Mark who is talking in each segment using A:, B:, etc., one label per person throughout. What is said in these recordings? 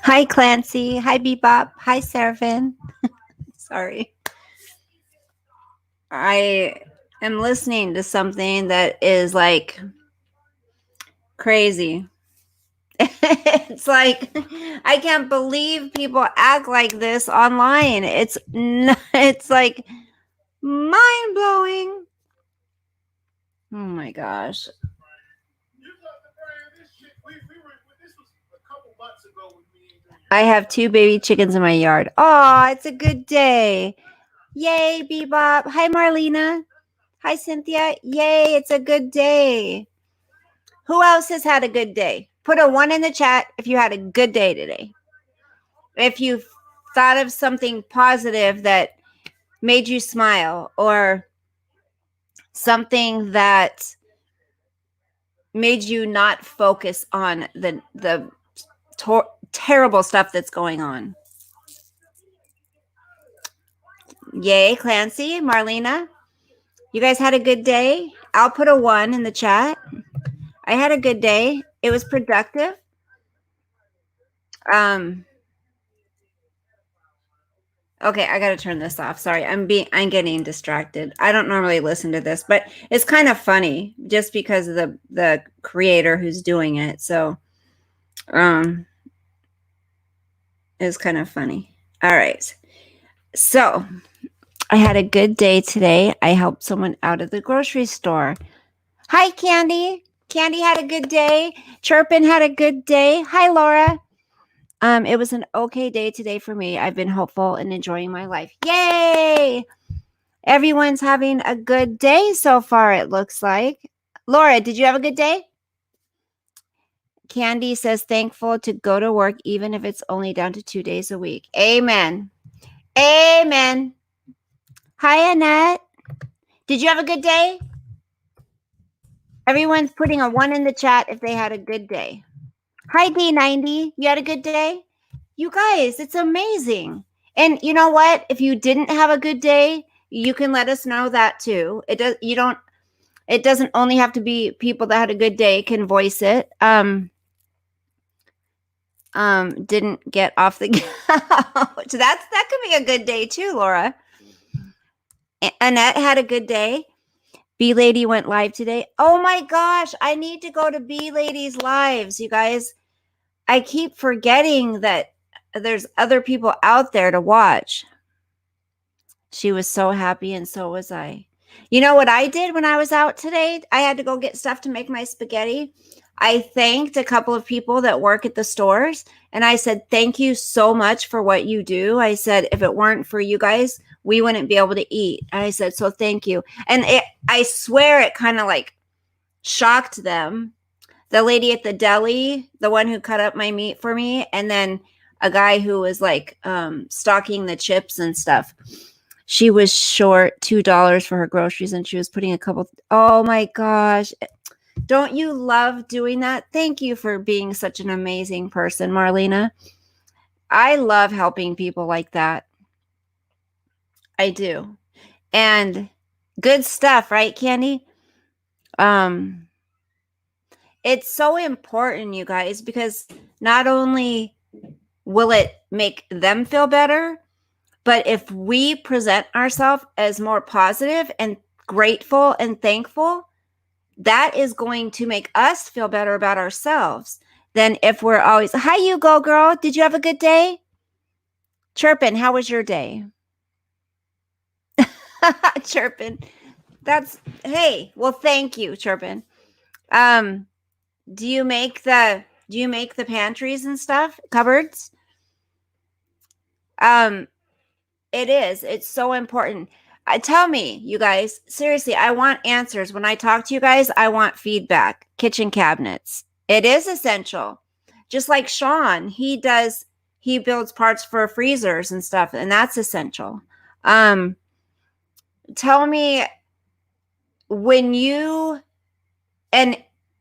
A: Hi, Clancy. Hi, Bebop. Hi, Seraphin. Sorry. I am listening to something that is like crazy. It's like I can't believe people act like this online. It's like mind blowing. Oh my gosh. I have 2 baby chickens in my yard. Oh, it's a good day. Yay, Bebop. Hi, Marlena. Hi, Cynthia. Yay, it's a good day. Who else has had a good day? Put a 1 in the chat if you had a good day today. If you thought of something positive that made you smile, or something that made you not focus on the terrible stuff that's going on. Yay, Clancy, Marlena. You guys had a good day? I'll put a 1 in the chat. I had a good day. It was productive. Okay, I gotta turn this off. Sorry, I'm getting distracted. I don't normally listen to this, but it's kind of funny just because of the creator who's doing it. So, it's kind of funny. All right. So, I had a good day today. I helped someone out of the grocery store. Hi, Candy. Candy had a good day. Chirpin had a good day. Hi, Laura. It was an okay day today for me. I've been hopeful and enjoying my life. Yay! Everyone's having a good day so far, it looks like. Laura, did you have a good day? Candy says thankful to go to work even if it's only down to 2 days a week. Amen. Amen. Hi, Annette. Did you have a good day? Everyone's putting a 1 in the chat if they had a good day. Hi, D90. You had a good day? You guys, it's amazing. And you know what? If you didn't have a good day, you can let us know that too. It doesn't only have to be people that had a good day can voice it. Didn't get off the couch. That could be a good day too, Laura. Annette had a good day. B Lady went live today. Oh my gosh, I need to go to B Lady's lives, you guys. I keep forgetting that there's other people out there to watch. She was so happy, and so was I. You know what I did when I was out today? I had to go get stuff to make my spaghetti. I thanked a couple of people that work at the stores, and I said, thank you so much for what you do. I said, if it weren't for you guys, we wouldn't be able to eat. And I said, so thank you. And I swear it kind of like shocked them. The lady at the deli, the one who cut up my meat for me, and then a guy who was like stocking the chips and stuff. She was short $2 for her groceries, and she was putting a couple. Oh my gosh. Don't you love doing that? Thank you for being such an amazing person, Marlena. I love helping people like that. I do. And good stuff, right, Candy? It's so important, you guys, because not only will it make them feel better, but if we present ourselves as more positive and grateful and thankful, that is going to make us feel better about ourselves than if we're always, hi, you go, girl. Did you have a good day? Chirpin, how was your day? Chirpin. Hey, well, thank you, Chirpin. Do you make the pantries and stuff, cupboards? It's so important. Tell me, you guys, seriously, I want answers. When I talk to you guys, I want feedback. Kitchen cabinets. It is essential. Just like Sean, he builds parts for freezers and stuff, and that's essential. Tell me and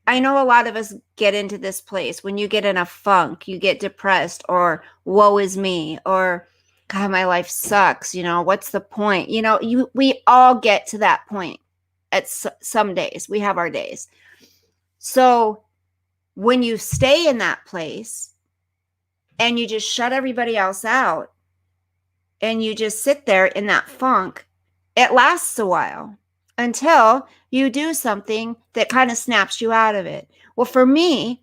A: I know a lot of us get into this place when you get in a funk, you get depressed, or woe is me, or God, my life sucks. What's the point? We all get to that point at some days. We have our days. So when you stay in that place and you just shut everybody else out and you just sit there in that funk, it lasts a while until you do something that kind of snaps you out of it. Well, for me,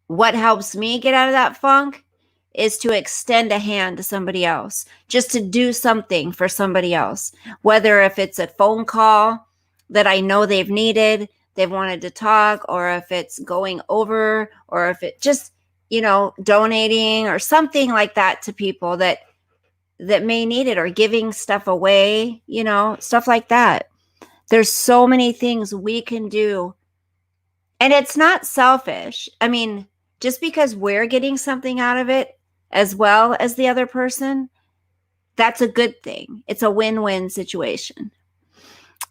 A: what helps me get out of that funk is to extend a hand to somebody else, just to do something for somebody else, whether if it's a phone call that I know they've needed, they've wanted to talk, or if it's going over, or if it just, donating or something like that to people that may need it, or giving stuff away, stuff like that. There's so many things we can do. And it's not selfish. I mean, just because we're getting something out of it as well as the other person, that's a good thing. It's a win-win situation.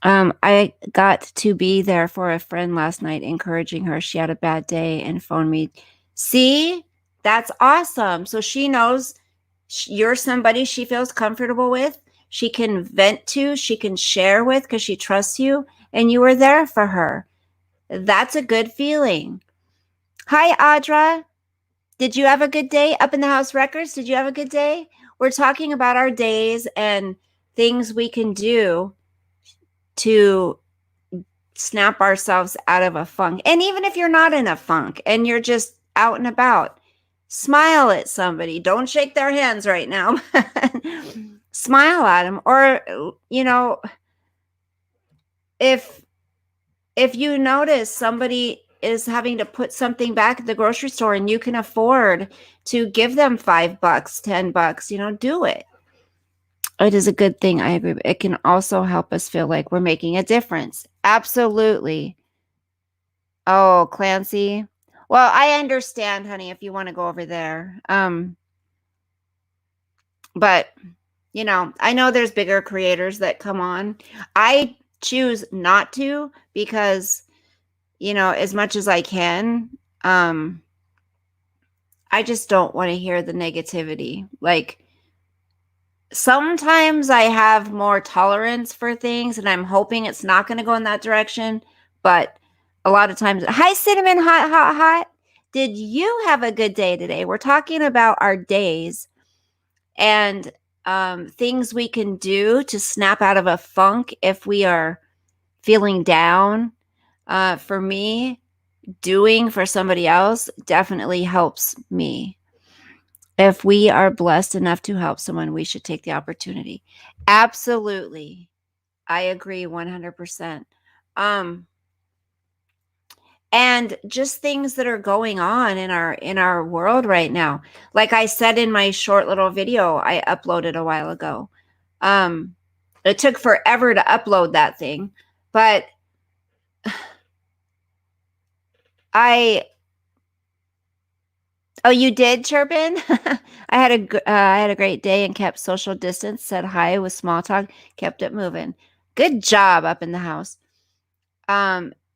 A: I got to be there for a friend last night, encouraging her. She had a bad day and phoned me. See, that's awesome. So she knows you're somebody she feels comfortable with. She can vent to, she can share with because she trusts you, and you were there for her. That's a good feeling. Hi, Audra. Did you have a good day? Up in the House Records, did you have a good day? We're talking about our days and things we can do to snap ourselves out of a funk. And even if you're not in a funk and you're just out and about, smile at somebody. Don't shake their hands right now. Smile at them. Or, if you notice somebody is having to put something back at the grocery store and you can afford to give them $5, $10, do it. It is a good thing. I agree. It can also help us feel like we're making a difference. Absolutely. Oh, Clancy. Well, I understand, honey, if you want to go over there. But, I know there's bigger creators that come on. I choose not to because, as much as I can, I just don't want to hear the negativity. Like, sometimes I have more tolerance for things and I'm hoping it's not going to go in that direction. But a lot of times, hi, Cinnamon, hot. Did you have a good day today? We're talking about our days and things we can do to snap out of a funk if we are feeling down. For me, doing for somebody else definitely helps me. If we are blessed enough to help someone, we should take the opportunity. Absolutely. I agree 100%. And just things that are going on in our world right now. Like I said in my short little video I uploaded a while ago. It took forever to upload that thing, but Oh, you did, Chirpin? I had a great day and kept social distance, said hi with small talk, kept it moving. Good job up in the house.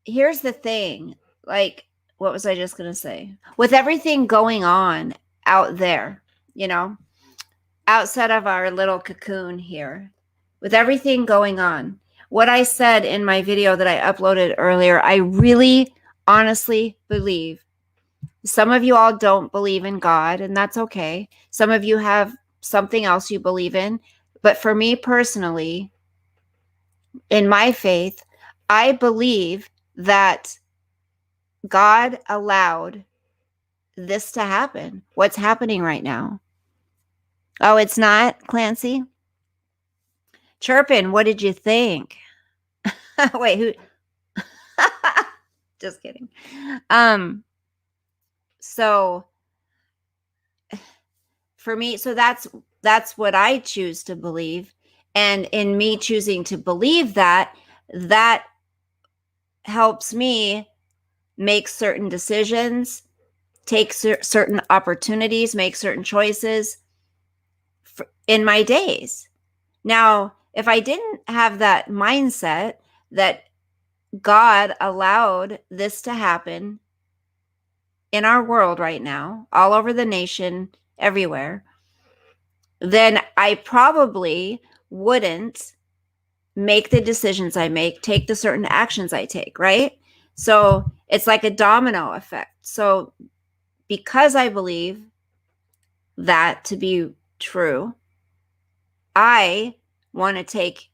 A: Here's the thing. Like, what was I just going to say? With everything going on out there, outside of our little cocoon here, with everything going on, what I said in my video that I uploaded earlier, I really honestly believe. Some of you all don't believe in God, and that's okay. Some of you have something else you believe in. But for me personally, in my faith, I believe that God allowed this to happen. What's happening right now? Oh, it's not, Clancy? Chirpin, what did you think? Wait, who? Just kidding. So for me, so that's what I choose to believe. And in me choosing to believe that helps me make certain decisions, take certain opportunities, make certain choices in my days. Now, if I didn't have that mindset that God allowed this to happen in our world right now, all over the nation, everywhere, then I probably wouldn't make the decisions I make, take the certain actions I take, right? So It's like a domino effect. So because I believe that to be true, I want to take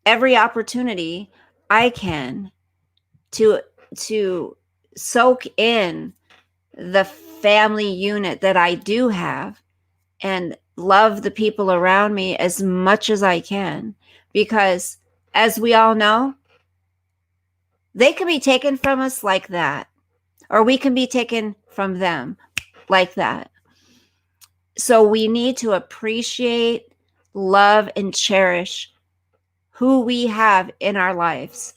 A: every opportunity I can to soak in the family unit that I do have and love the people around me as much as I can, because as we all know, they can be taken from us like that, or we can be taken from them like that. So we need to appreciate, love, and cherish who we have in our lives.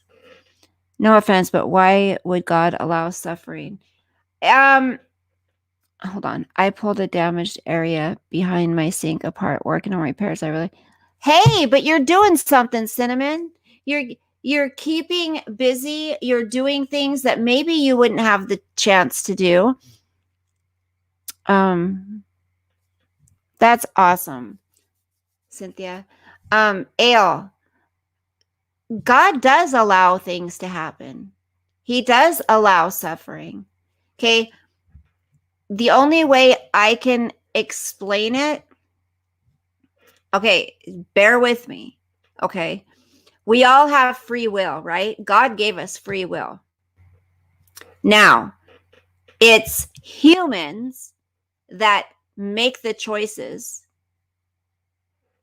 A: No offense, but why would God allow suffering? Hold on. I pulled a damaged area behind my sink apart, working on repairs. Hey, but you're doing something, Cinnamon. You're keeping busy. You're doing things that maybe you wouldn't have the chance to do. That's awesome, Cynthia. Ale, God does allow things to happen. He does allow suffering. Okay. The only way I can explain it, okay, bear with me. Okay. We all have free will, right? God gave us free will. Now, it's humans that make the choices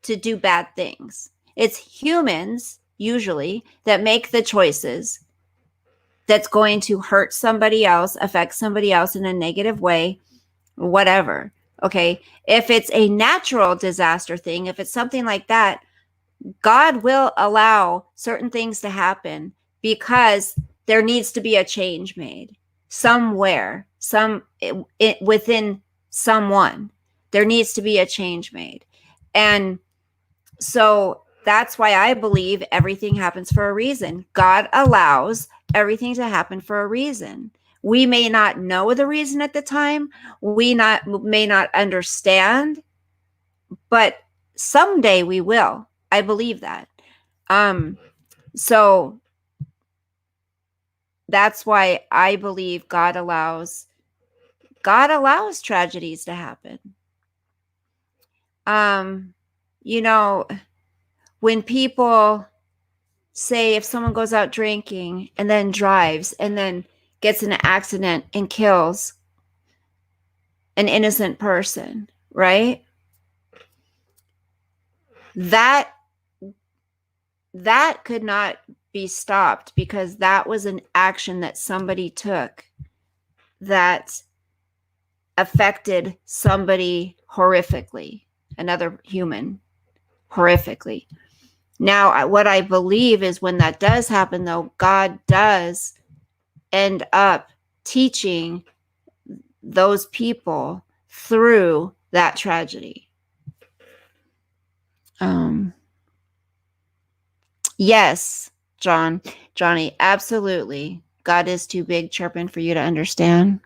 A: to do bad things. It's humans, usually, that make the choices that's going to hurt somebody else, affect somebody else in a negative way, whatever. Okay. If it's a natural disaster thing, if it's something like that, God will allow certain things to happen because there needs to be a change made somewhere, within someone. There needs to be a change made. And so that's why I believe everything happens for a reason. God allows everything to happen for a reason. We may not know the reason at the time. We may not understand, but someday we will. I believe that. So that's why I believe God allows tragedies to happen. You know, when people say, if someone goes out drinking and then drives and then gets in an accident and kills an innocent person, right? That could not be stopped because that was an action that somebody took that affected somebody horrifically, another human horrifically. Now, what I believe is when that does happen, though, God does end up teaching those people through that tragedy. Yes, Johnny, absolutely. God is too big, chirping, for you to understand.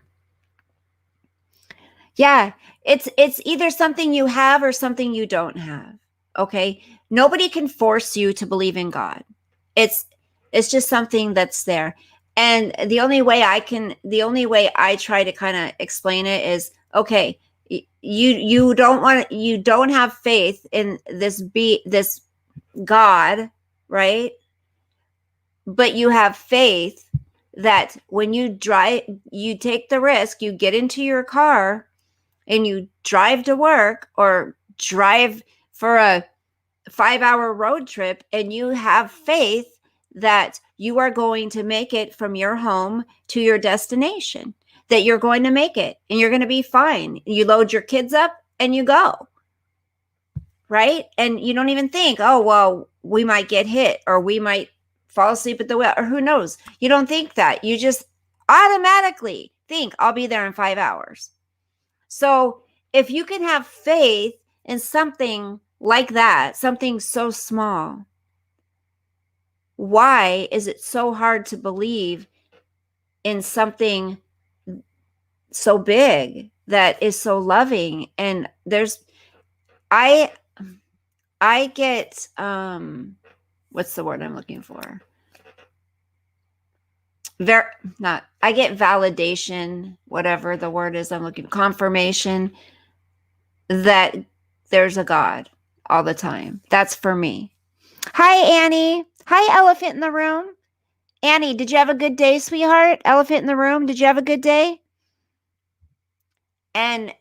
A: Yeah, it's either something you have or something you don't have. Okay? Nobody can force you to believe in God. It's just something that's there. And the only way I try to kind of explain it is, okay, you don't have faith in this God, right? But you have faith that when you take the risk, you get into your car and you drive to work or drive for a 5-hour road trip, and you have faith that you are going to make it from your home to your destination, that you're going to make it and you're going to be fine. You load your kids up and you go, right? And you don't even think, oh, well, we might get hit or we might fall asleep at the wheel or who knows. You don't think that. You just automatically think, I'll be there in 5 hours. So if you can have faith in something like that, something so small, why is it so hard to believe in something so big that is so loving? And I get, what's the word I'm looking for? I get validation, whatever the word is I'm looking, confirmation that there's a God all the time. That's for me. Hi, Annie. Hi, elephant in the room. Annie, did you have a good day, sweetheart? Elephant in the room, did you have a good day? And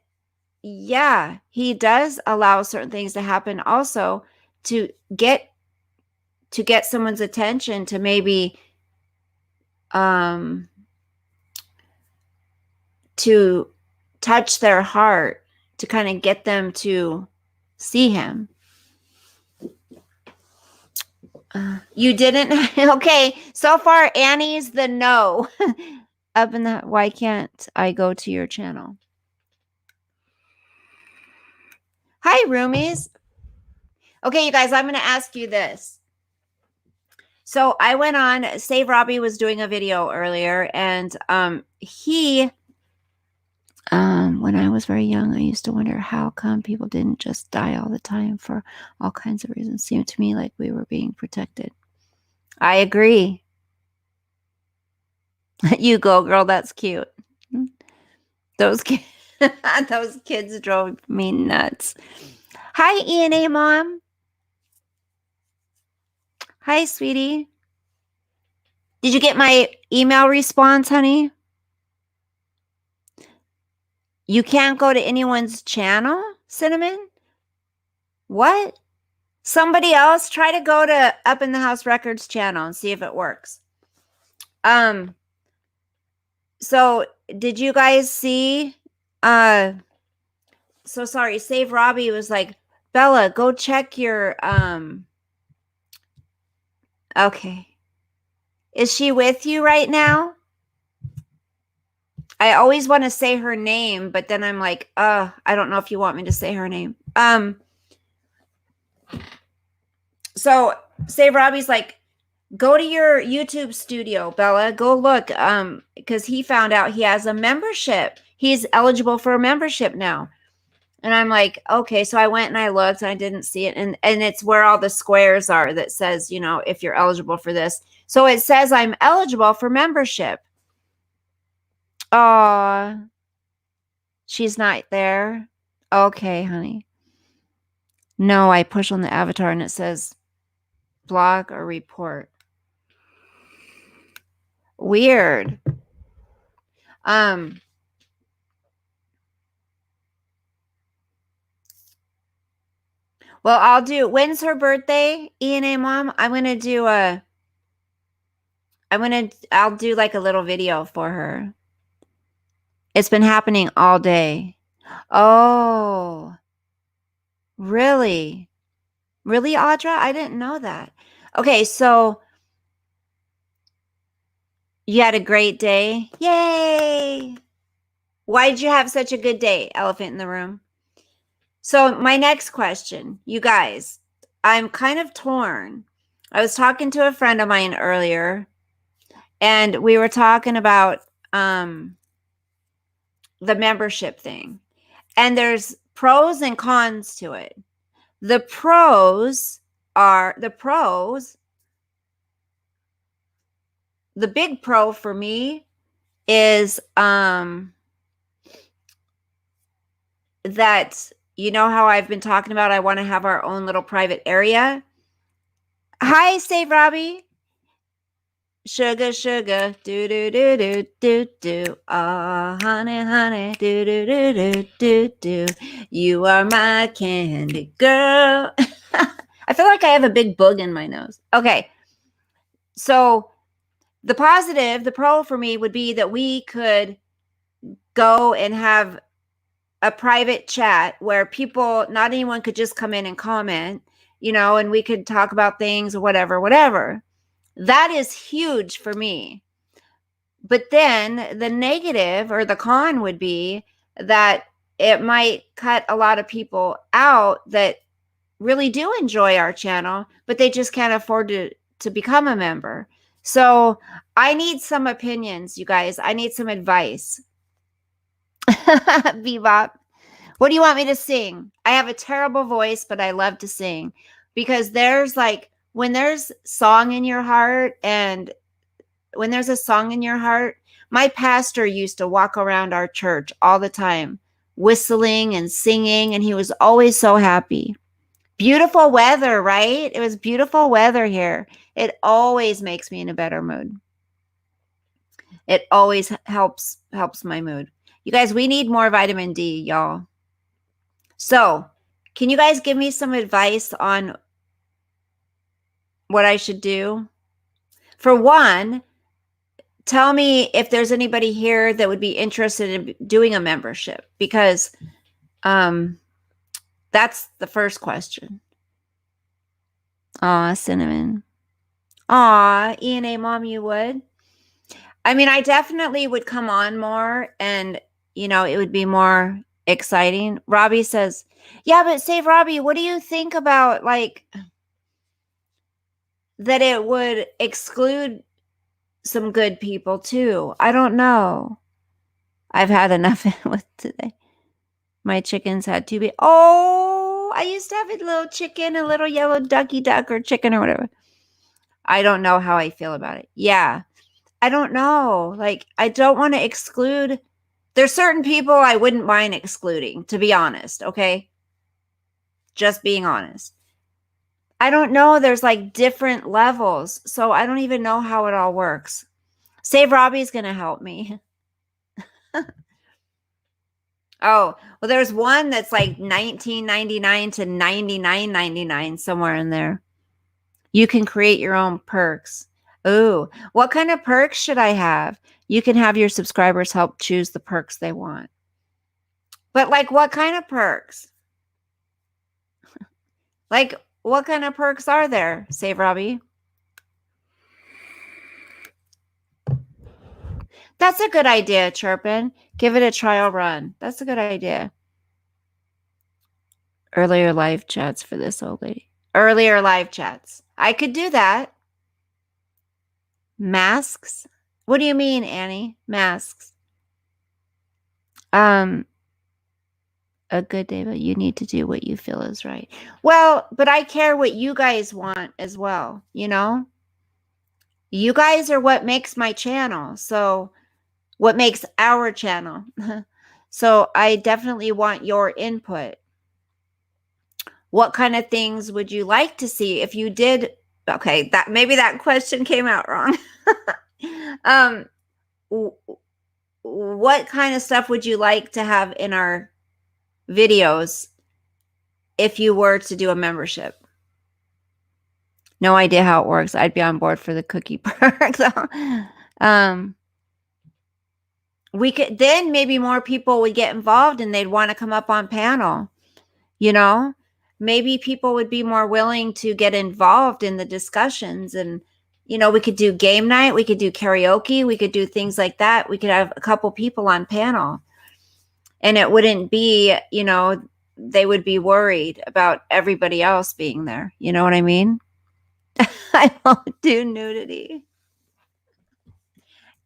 A: yeah, he does allow certain things to happen also to get someone's attention, to maybe to touch their heart, to kind of get them to see him. You didn't? Okay, so far Annie's the no. Up in the, why can't I go to your channel? Hi, roomies. Okay, you guys, I'm going to ask you this. So I went on, Save Robbie was doing a video earlier, and he, when I was very young, I used to wonder how come people didn't just die all the time for all kinds of reasons. Seemed to me like we were being protected. I agree. You go, girl. That's cute. Those kids, those kids drove me nuts. Hi, ENA mom. Hi, sweetie. Did you get my email response, honey? You can't go to anyone's channel, Cinnamon? What? Somebody else? Try to go to Up in the House Records channel and see if it works. So did you guys see? So sorry, Save Robbie was like, Bella, go check your, okay. Is she with you right now? I always want to say her name, but then I'm like, I don't know if you want me to say her name. So Save Robbie's like, go to your YouTube studio, Bella. Go look, because he found out he has a membership. He's eligible for a membership now. And I'm like, okay. So I went and I looked and I didn't see it. And it's where all the squares are that says, you know, if you're eligible for this. So it says I'm eligible for membership. Oh, she's not there. Okay, honey. No, I push on the avatar and it says blog or report. Weird. Well, I'll do, when's her birthday, ENA mom? I'll do like a little video for her. It's been happening all day. Oh, really? Really, Audra? I didn't know that. Okay, so you had a great day. Yay! Why did you have such a good day, elephant in the room? So my next question, you guys, I'm kind of torn. I was talking to a friend of mine earlier, and we were talking about the membership thing. And there's pros and cons to it. The big pro for me is that, you know how I've been talking about I want to have our own little private area. Hi, Save Robbie. Sugar, sugar, do do do do do do. Ah, honey, honey, do do do do do do. You are my candy girl. I feel like I have a big bug in my nose. Okay, so the pro for me would be that we could go and have a private chat where people, not anyone could just come in and comment, you know, and we could talk about things or whatever. That is huge for me. But then the negative or the con would be that it might cut a lot of people out that really do enjoy our channel, but they just can't afford to become a member. So I need some opinions, you guys. I need some advice. Bebop. What do you want me to sing? I have a terrible voice, but I love to sing, because there's like, when there's song in your heart and when there's a song in your heart, my pastor used to walk around our church all the time, whistling and singing, and he was always so happy. Beautiful weather, right? It was beautiful weather here. It always makes me in a better mood. It always helps my mood. You guys, we need more vitamin D, y'all. So, can you guys give me some advice on what I should do? For one, tell me if there's anybody here that would be interested in doing a membership, because that's the first question. Aw, Cinnamon. Aw, E&A Mom, you would? I mean, I definitely would come on more, and, it would be more exciting. Robbie says, yeah, but Save Robbie, what do you think about, like, that it would exclude some good people too? I don't know. I've had enough with today. My chickens had to be. Oh, I used to have a little chicken, a little yellow ducky duck or chicken or whatever. I don't know how I feel about it. Yeah. I don't know. Like, I don't want to exclude. There's certain people I wouldn't mind excluding, to be honest. Okay. Just being honest. I don't know. There's like different levels. So I don't even know how it all works. Save Robbie's going to help me. Oh, well, there's one that's like $19.99 to $99.99, somewhere in there. You can create your own perks. Ooh, what kind of perks should I have? You can have your subscribers help choose the perks they want. But like, what kind of perks? Like, what kind of perks are there? Save Robbie. That's a good idea, Chirpin. Give it a trial run. That's a good idea. Earlier live chats for this old lady. Earlier live chats. I could do that. Masks? What do you mean, Annie? Masks. A good day, but you need to do what you feel is right. Well, but I care what you guys want as well, You guys are what makes my channel. So, what makes our channel. So, I definitely want your input. What kind of things would you like to see if you did? Okay, maybe that question came out wrong. What kind of stuff would you like to have in our videos if you were to do a membership? No idea how it works. I'd be on board for the cookie perk. We could, then maybe more people would get involved and they'd want to come up on panel. Maybe people would be more willing to get involved in the discussions, and we could do game night, we could do karaoke, we could do things like that. We could have a couple people on panel, and it wouldn't be, they would be worried about everybody else being there. You know what I mean? I won't do nudity.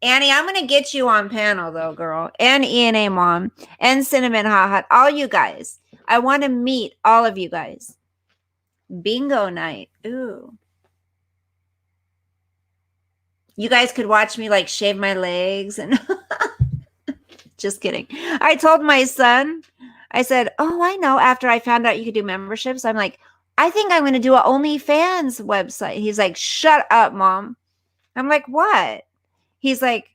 A: Annie, I'm going to get you on panel though, girl, and E&A Mom and Cinnamon Hot Hot, all you guys. I want to meet all of you guys. Bingo night. Ooh. You guys could watch me like shave my legs and just kidding. I told my son, I said, oh, I know. After I found out you could do memberships, I'm like, I think I'm going to do an OnlyFans website. He's like, shut up, Mom. I'm like, what? He's like,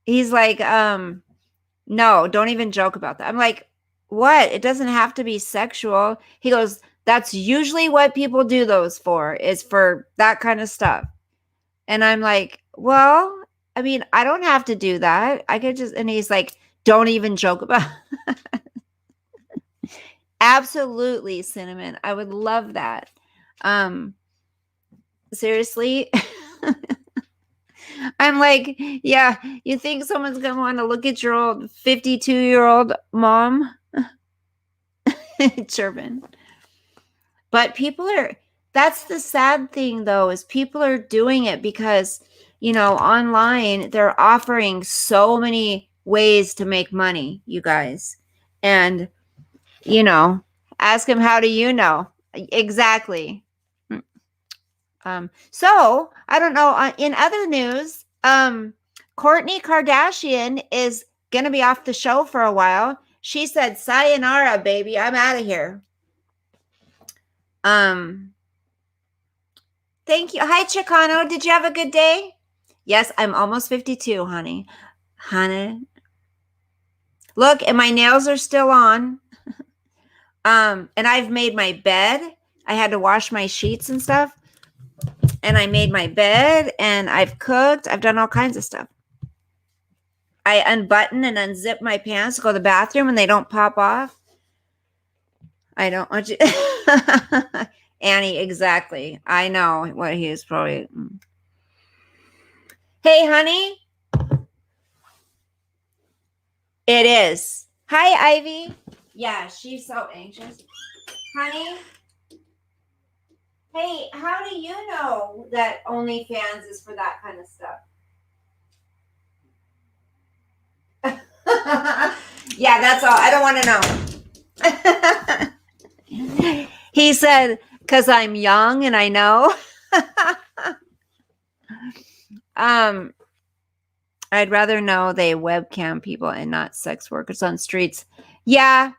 A: no, don't even joke about that. I'm like, what? It doesn't have to be sexual. He goes, that's usually what people do those for, is for that kind of stuff. And I'm like, well, I mean, I don't have to do that. I could just, and he's like, don't even joke about it. Absolutely, Cinnamon. I would love that. Seriously. I'm like, yeah, you think someone's going to want to look at your old 52-year-old mom? Chirping. But that's the sad thing though, is people are doing it because, online, they're offering so many ways to make money, you guys. And, ask them, how do you know? Exactly. So I don't know. In other news, Kourtney Kardashian is gonna be off the show for a while. She said, "Sayonara, baby. I'm out of here." Thank you. Hi, Chicano. Did you have a good day? Yes, I'm almost 52, honey. Honey. Look, and my nails are still on. And I've made my bed. I had to wash my sheets and stuff. And I made my bed and I've cooked. I've done all kinds of stuff. I unbutton and unzip my pants to go to the bathroom and they don't pop off. I don't want you. Annie, exactly. I know what he is probably. Hey, honey. It is. Hi, Ivy. Yeah, she's so anxious. Honey. Hey, how do you know that OnlyFans is for that kind of stuff? Yeah, that's all. I don't want to know. He said, because I'm young and I know. I'd rather know they webcam people and not sex workers on streets. Yeah.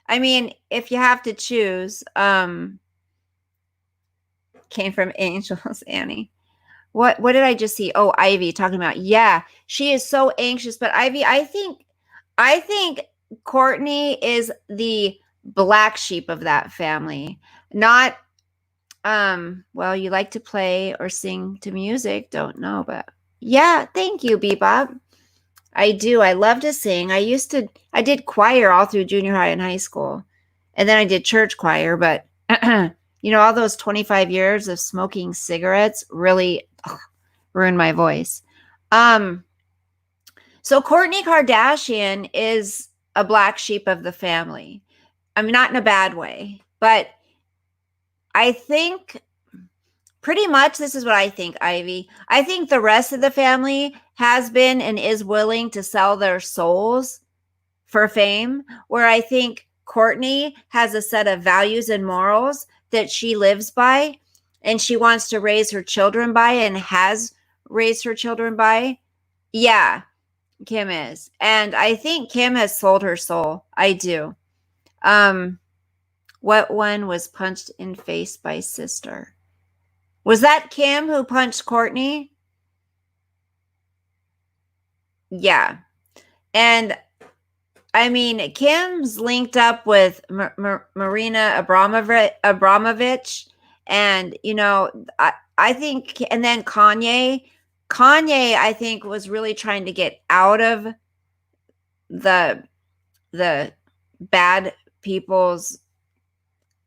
A: I mean, if you have to choose, came from Angels, Annie. What did I just see? Oh, Ivy talking about. Yeah, she is so anxious. But Ivy, I think Kourtney is the black sheep of that family. Not well, you like to play or sing to music, don't know, but yeah, thank you, Bebop. I do. I love to sing. I did choir all through junior high and high school. And then I did church choir, but all those 25 years of smoking cigarettes really ruined my voice. So Kourtney Kardashian is a black sheep of the family. I mean, not in a bad way, but I think pretty much this is what I think, Ivy. I think the rest of the family has been and is willing to sell their souls for fame, where I think Kourtney has a set of values and morals that she lives by and she wants to raise her children by and has raised her children by. Yeah, Kim is. And I think Kim has sold her soul. I do. What one was punched in face by sister? Was that Kim who punched Kourtney? Yeah. And I mean, Kim's linked up with Marina Abramovich. And, I think, and then Kanye, I think, was really trying to get out of the bad people's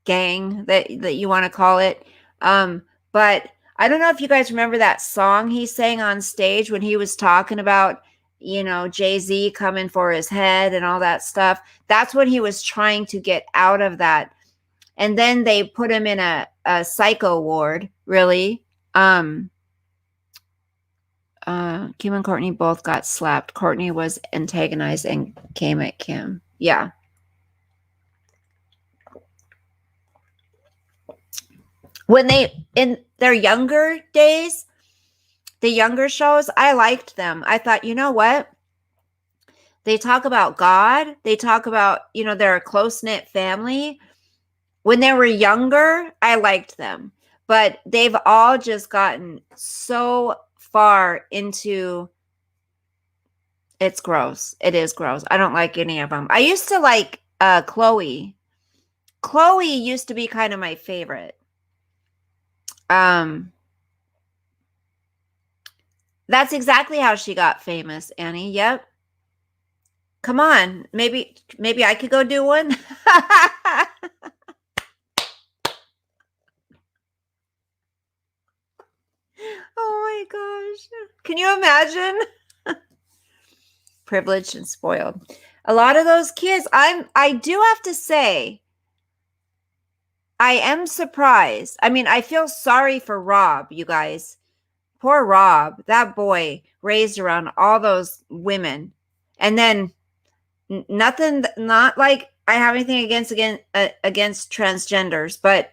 A: gang that you want to call it. But I don't know if you guys remember that song he sang on stage when he was talking about, Jay-Z coming for his head and all that stuff. That's when he was trying to get out of that. And then they put him in a psycho ward, really. Kim and Kourtney both got slapped. Kourtney was antagonized and came at Kim. Yeah. When in their younger days, the younger shows, I liked them. I thought, you know what? They talk about God. They talk about, they're a close-knit family. When they were younger, I liked them. But they've all just gotten so far into, it's gross. It is gross. I don't like any of them. I used to like Chloe. Chloe used to be kind of my favorite. That's exactly how she got famous, Annie. Yep. Come on. Maybe I could go do one. Oh my gosh. Can you imagine? Privileged and spoiled. A lot of those kids, I do have to say, I am surprised. I mean, I feel sorry for Rob, you guys. Poor Rob, that boy raised around all those women. And then nothing, not like I have anything against transgenders, but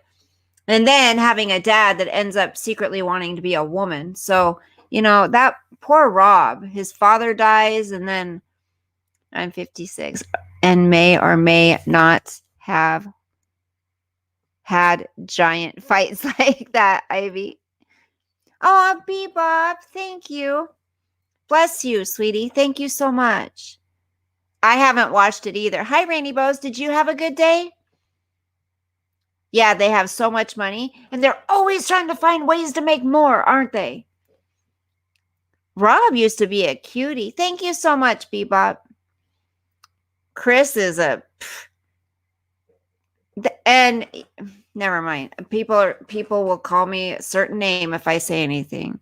A: And then having a dad that ends up secretly wanting to be a woman. So, that poor Rob, his father dies, and then I'm 56 and may or may not have had giant fights like that, Ivy. Oh, Bebop, thank you. Bless you, sweetie. Thank you so much. I haven't watched it either. Hi, Rainy Bows. Did you have a good day? Yeah, they have so much money, and they're always trying to find ways to make more, aren't they? Rob used to be a cutie. Thank you so much, Bebop. Chris is and never mind. People will call me a certain name if I say anything.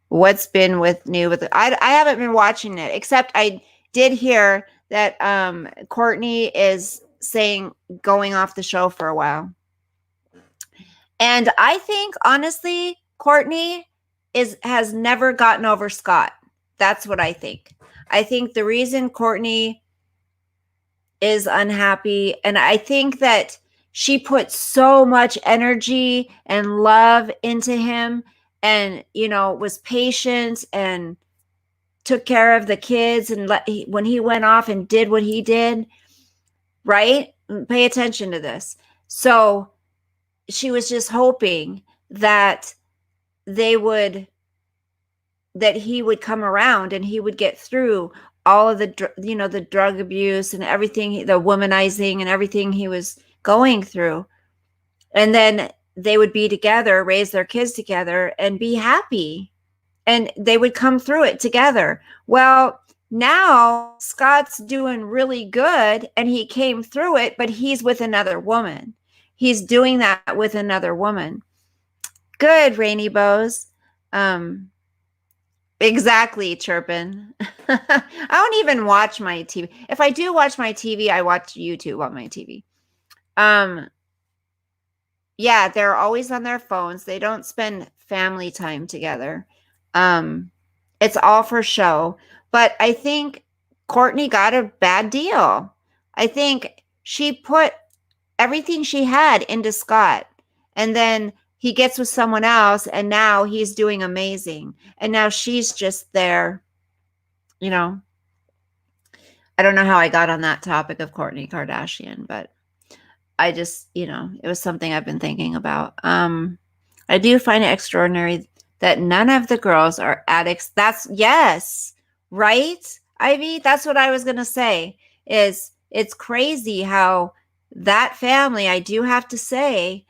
A: What's been new with I haven't been watching it, except I did hear that Courtney is saying going off the show for a while. And I think honestly, Courtney has never gotten over Scott. That's what I think. I think the reason Courtney is unhappy, and I think that she put so much energy and love into him, and was patient and took care of the kids, and when he went off and did what he did, right? Pay attention to this. So she was just hoping that he would come around and he would get through all of the drug abuse and everything, the womanizing and everything he was going through. And then they would be together, raise their kids together, and be happy. And they would come through it together. Well, now Scott's doing really good and he came through it, but he's with another woman. He's doing that with another woman. Good, Rainy Bows. Exactly, Chirpin. I don't even watch my TV. If I do watch my TV, I watch YouTube on my TV. Yeah, they're always on their phones. They don't spend family time together. It's all for show. But I think Courtney got a bad deal. I think she put everything she had into Scott, and then he gets with someone else, and now he's doing amazing. And now she's just there, I don't know how I got on that topic of Kourtney Kardashian, but I just, it was something I've been thinking about. I do find it extraordinary that none of the girls are addicts. Yes, right, Ivy? That's what I was going to say, is it's crazy how that family, I do have to say,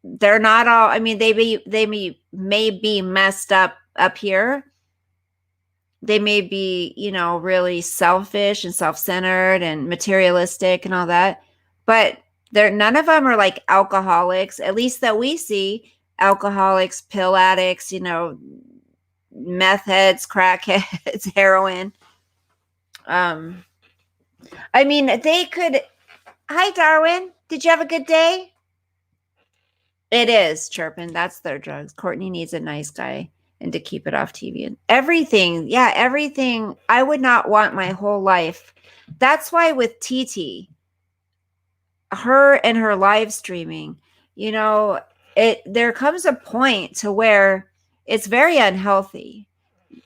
A: they're not all, I mean, they may be messed up here. They may be, really selfish and self-centered and materialistic and all that, but none of them are like alcoholics, at least that we see. Alcoholics, pill addicts, meth heads, crackheads, heroin. I mean, they could. Hi, Darwin. Did you have a good day? It is, Chirpin. That's their drugs. Courtney needs a nice guy and to keep it off TV and everything. Yeah, everything. I would not want my whole life. That's why with TT, her and her live streaming, there comes a point to where it's very unhealthy.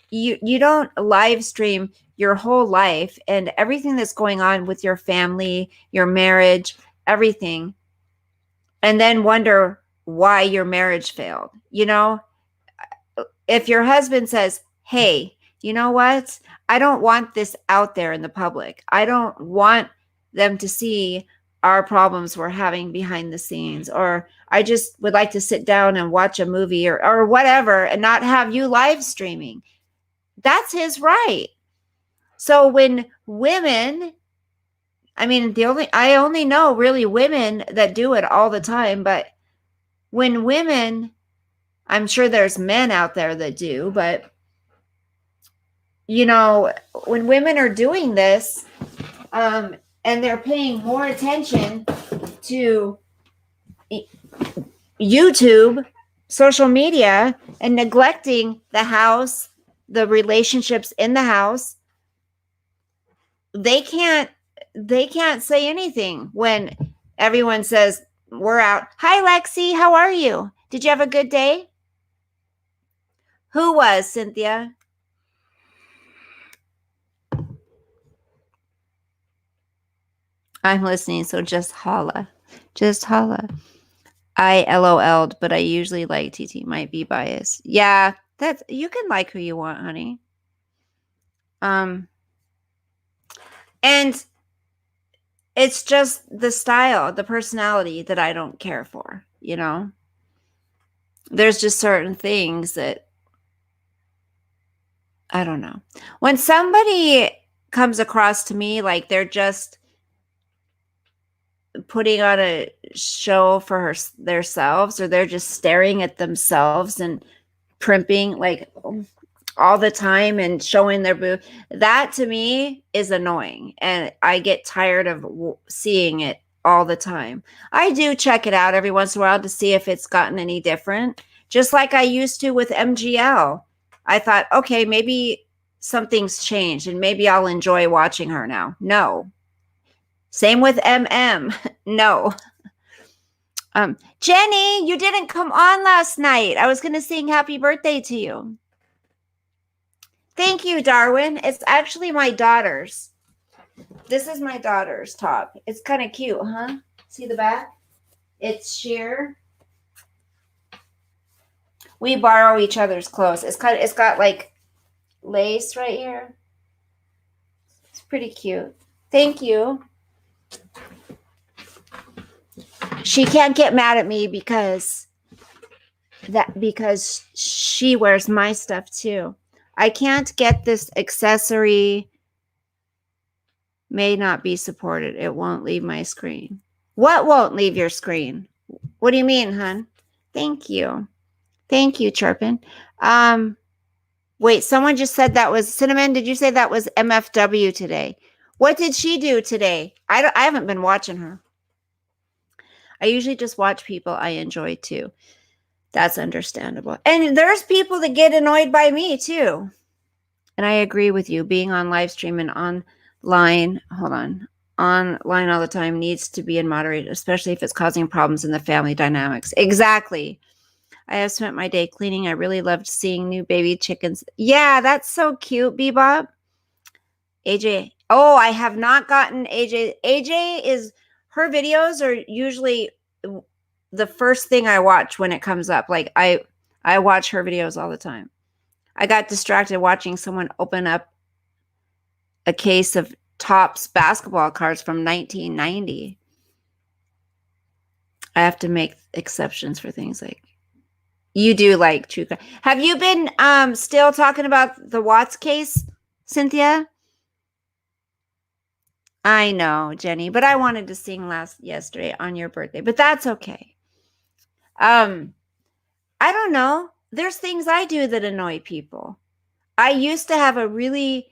A: You don't live stream your whole life and everything that's going on with your family, your marriage, everything, and then wonder why your marriage failed. If your husband says, hey, you know what? I don't want this out there in the public. I don't want them to see our problems we're having behind the scenes, or I just would like to sit down and watch a movie or whatever and not have you live streaming. That's his right. So when women, I mean, I only know really women that do it all the time, but when women, I'm sure there's men out there that do, but when women are doing this, and they're paying more attention to YouTube, social media, and neglecting the house, the relationships in the house, they can't say anything when everyone says, we're out. Hi, Lexi. How are you? Did you have a good day? Who was, Cynthia? I'm listening, so just holla. Just holla. I LOL'd, but I usually like TT. Might be biased. Yeah, that's you can like who you want, honey. And it's just the style, the personality that I don't care for, you know? There's just certain things that I don't know. When somebody comes across to me like they're just putting on a show for themselves, or they're just staring at themselves and primping like all the time and showing their boob, that to me is annoying, and I get tired of seeing it all the time. I do check it out every once in a while to see if it's gotten any different, just like I used to with MGL. I thought, okay, maybe something's changed and maybe I'll enjoy watching her now. No. Same with MM. No. Jenny, you didn't come on last night. I was going to sing happy birthday to you. Thank you, Darwin. It's actually my daughter's. This is my daughter's top. It's kind of cute, huh? See the back? It's sheer. We borrow each other's clothes. It's got like lace right here. It's pretty cute. Thank you. She can't get mad at me because she wears my stuff too. I can't get this accessory. May not be supported. It won't leave my screen. What won't leave your screen? What do you mean, hun? Thank you. Thank you, Chirpin. Wait, someone just said that was Cinnamon. Did you say that was MFW today? What did she do today? I haven't been watching her. I usually just watch people I enjoy too. That's understandable. And there's people that get annoyed by me too. And I agree with you. Being on live stream and online all the time needs to be in moderate, especially if it's causing problems in the family dynamics. Exactly. I have spent my day cleaning. I really loved seeing new baby chickens. Yeah, that's so cute, Bebop. AJ. Oh, I have not gotten AJ. AJ is, her videos are usually the first thing I watch when it comes up. Like I watch her videos all the time. I got distracted watching someone open up a case of Topps basketball cards from 1990. I have to make exceptions for things like you do like true crime. Have you been still talking about the Watts case, Cynthia? I know, Jenny, but I wanted to sing yesterday on your birthday, but that's okay. I don't know. There's things I do that annoy people. I used to have a really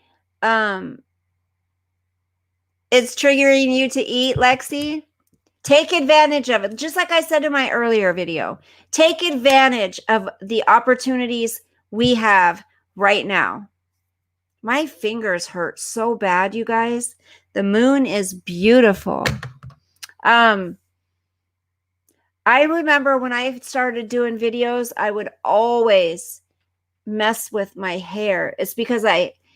A: it's triggering you to eat, Lexi. Take advantage of it. Just like I said in my earlier video, take advantage of the opportunities we have right now. My fingers hurt so bad, you guys. The moon is beautiful. I remember when I started doing videos, I would always mess with my hair. It's because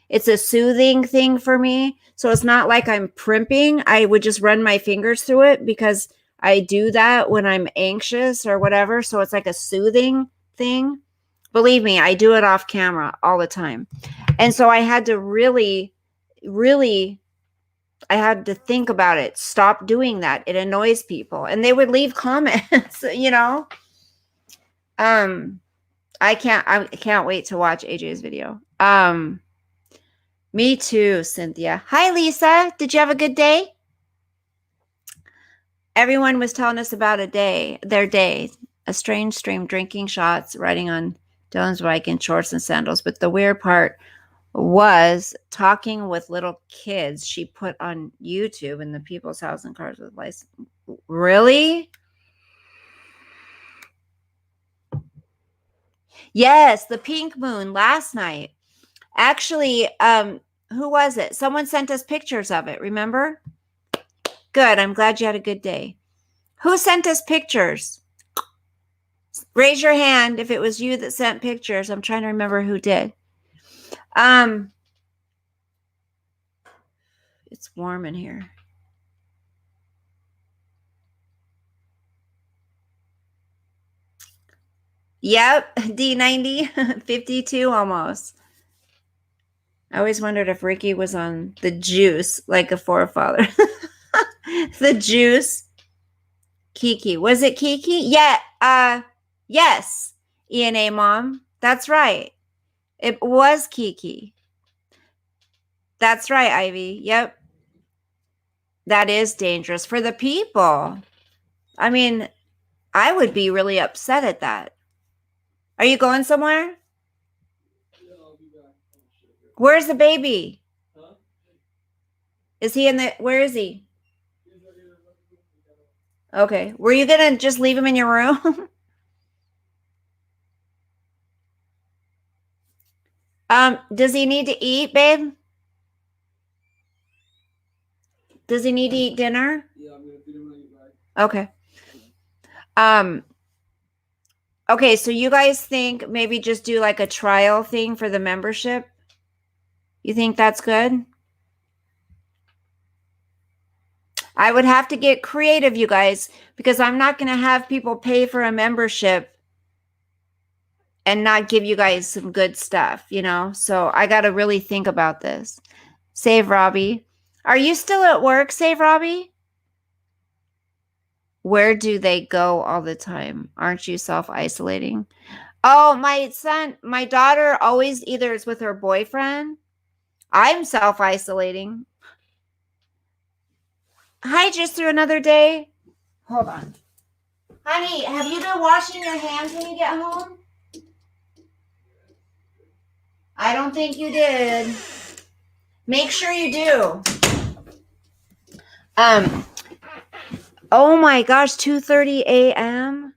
A: it's a soothing thing for me. So it's not like I'm primping. I would just run my fingers through it because I do that when I'm anxious or whatever. So it's like a soothing thing. Believe me, I do it off camera all the time. And so I had to really I had to think about it. Stop doing that. It annoys people. And they would leave comments, you know. I can't wait to watch AJ's video. Me too, Cynthia. Hi, Lisa. Did you have a good day? Everyone was telling us about their day. A strange stream, drinking shots, riding on Dylan's bike in shorts and sandals. But the weird part was talking with little kids she put on YouTube in the people's house and cars with license. Really? Yes, the pink moon last night. Actually, who was it? Someone sent us pictures of it, remember? Good. I'm glad you had a good day. Who sent us pictures? Raise your hand if it was you that sent pictures. I'm trying to remember who did. It's warm in here. Yep, D90, 52 almost. I always wondered if Ricky was on the juice like a forefather. The juice. Kiki. Was it Kiki? Yeah. Yes. ENA mom. That's right. It was Kiki. That's right, Ivy. Yep. That is dangerous for the people. I mean, I would be really upset at that. Are you going somewhere? Where's the baby? Is he in the, where is he? Okay. Were you going to just leave him in your room? Does he need to eat, babe? Does he need to eat dinner? Yeah, I'm gonna feed him when I get back. Okay. Okay, so you guys think maybe just do like a trial thing for the membership? You think that's good? I would have to get creative, you guys, because I'm not going to have people pay for a membership and not give you guys some good stuff, you know? So I got to really think about this. Save Robbie. Are you still at work, Save Robbie? Where do they go all the time? Aren't you self-isolating? Oh, my daughter always either is with her boyfriend. I'm self-isolating. Hi, just through another day. Hold on. Honey, have you been washing your hands when you get home? I don't think you did. Make sure you do. Oh my gosh, 2:30 a.m.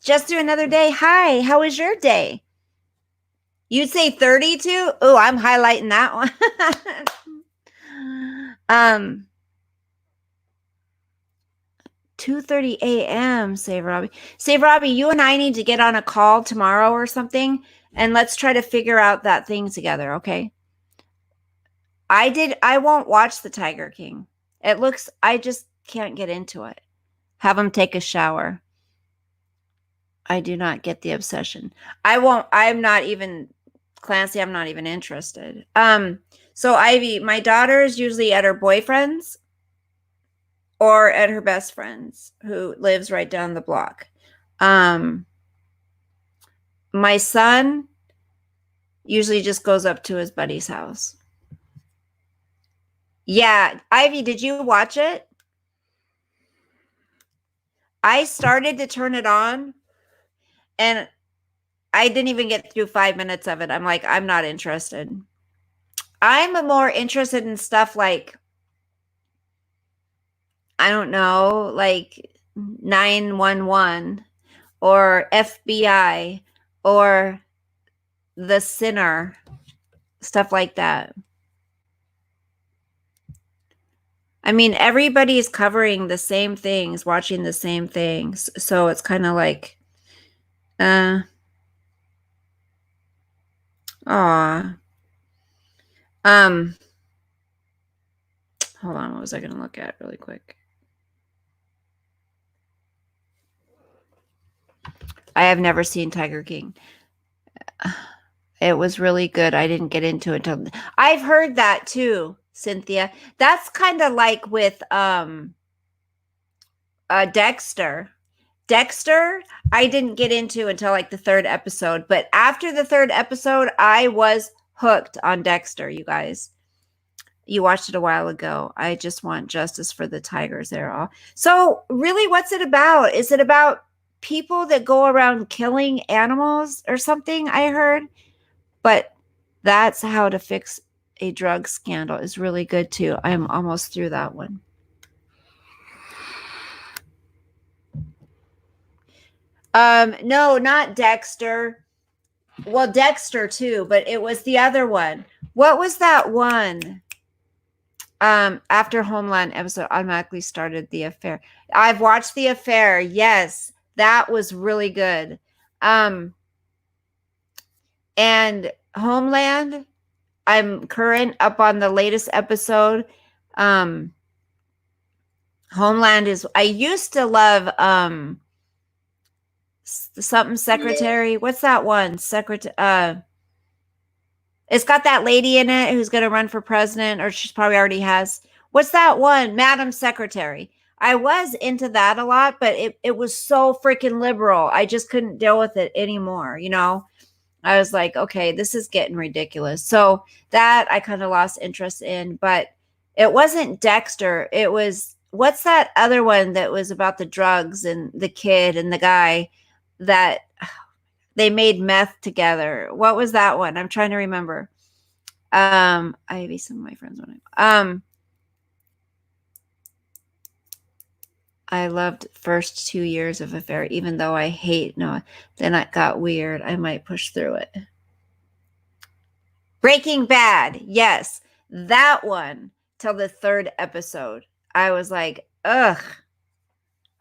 A: Just through another day. Hi, how was your day? You'd say 32? Oh, I'm highlighting that one. 2:30 a.m. Save Robbie. Save Robbie, you and I need to get on a call tomorrow or something, and let's try to figure out that thing together, okay? I won't watch the Tiger King. I just can't get into it. Have him take a shower. I do not get the obsession. I'm not even, Clancy, I'm not even interested. So Ivy, my daughter is usually at her boyfriend's or at her best friend's who lives right down the block. My son usually just goes up to his buddy's house. Yeah. Ivy, did you watch it? I started to turn it on and I didn't even get through 5 minutes of it. I'm like, I'm not interested. I'm more interested in stuff like, I don't know, like 911 or FBI or The Sinner, stuff like that. I mean, everybody's covering the same things, watching the same things. So it's kind of like, aw. Hold on, what was I going to look at really quick? I have never seen Tiger King. It was really good. I didn't get into it until I've heard that too, Cynthia. That's kind of like with Dexter. Dexter, I didn't get into until like the 3rd episode, but after the 3rd episode, I was hooked on Dexter, you guys. You watched it a while ago. I just want justice for the tigers there all. So really, what's it about? Is it about people that go around killing animals or something? I heard. But that's how to fix a drug scandal is really good too. I'm almost through that one. No, not Dexter. Well, Dexter too, but it was the other one. What was that one? After Homeland episode automatically started The Affair. I've watched The Affair. Yes, that was really good. And Homeland, I'm current up on the latest episode. Homeland is, I used to love something secretary. What's that one? Secretary it's got that lady in it who's going to run for president, or she's probably already has. What's that one? Madam Secretary. I was into that a lot, but it was so freaking liberal. I just couldn't deal with it anymore. You know, I was like, okay, this is getting ridiculous. So that I kind of lost interest in, but it wasn't Dexter. It was, what's that other one that was about the drugs and the kid and the guy that they made meth together? What was that one? I'm trying to remember. Ivy, some of my friends want to. I loved first 2 years of Affair, even though I hate Noah. Then it got weird. I might push through it. Breaking Bad. Yes, that one till the 3rd episode. I was like, ugh.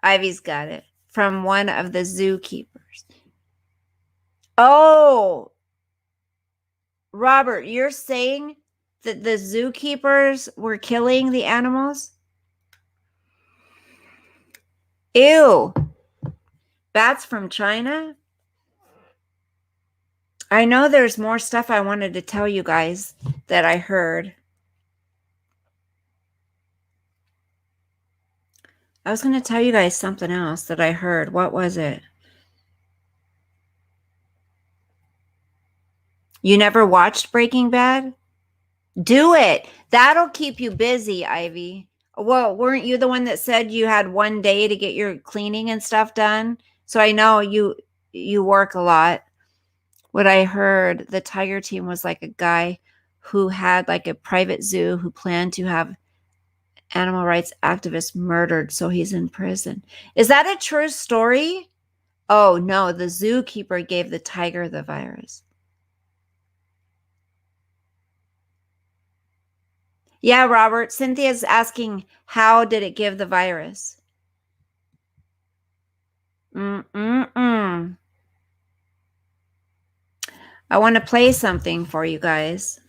A: Ivy's got it from one of the zookeepers. Oh, Robert, you're saying that the zookeepers were killing the animals? Ew. Bats from China? I know there's more stuff I wanted to tell you guys that I heard. I was going to tell you guys something else that I heard. What was it? You never watched Breaking Bad? Do it. That'll keep you busy, Ivy. Well, weren't you the one that said you had one day to get your cleaning and stuff done? So I know you work a lot. What I heard, the Tiger Team was like a guy who had like a private zoo who planned to have animal rights activists murdered, so he's in prison. Is that a true story? Oh, no, the zookeeper gave the tiger the virus. Yeah, Robert, Cynthia's asking, how did it give the virus? I want to play something for you guys.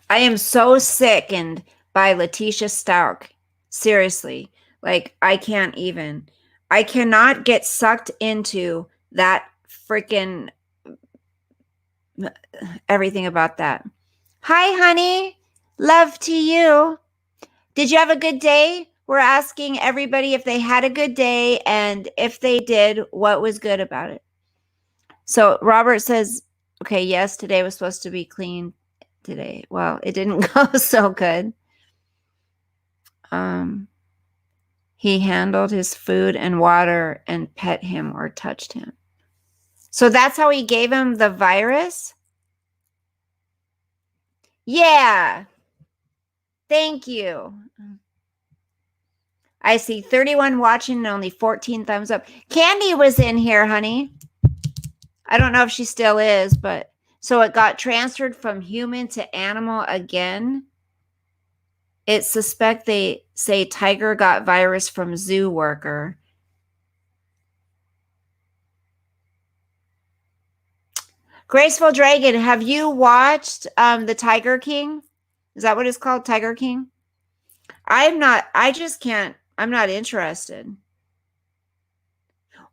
A: I am so sickened by Letitia Stark. Seriously. Like, I cannot get sucked into that freaking everything about that. Hi, honey. Love to you. Did you have a good day? We're asking everybody if they had a good day, and if they did, what was good about it. So Robert says, okay, yes, today was supposed to be clean today. Well, it didn't go so good. He handled his food and water and pet him or touched him. So that's how he gave him the virus? Yeah. Thank you. I see 31 watching and only 14 thumbs up. Candy was in here, honey. I don't know if she still is, but so it got transferred from human to animal again. It's suspect they say tiger got virus from zoo worker. Graceful Dragon, have you watched the Tiger King? Is that what it's called? Tiger King? I'm not interested.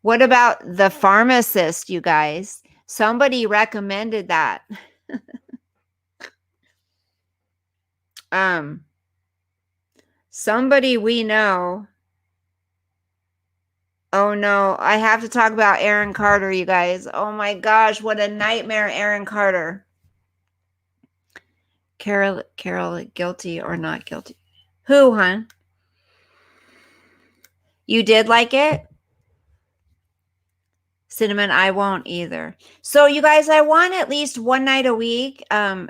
A: What about The Pharmacist, you guys? Somebody recommended that. Somebody we know. Oh no, I have to talk about Aaron Carter, you guys. Oh my gosh, what a nightmare, Aaron Carter. Carol, guilty or not guilty? Who, hon? You did like it? Cinnamon, I won't either. So you guys, I want at least one night a week,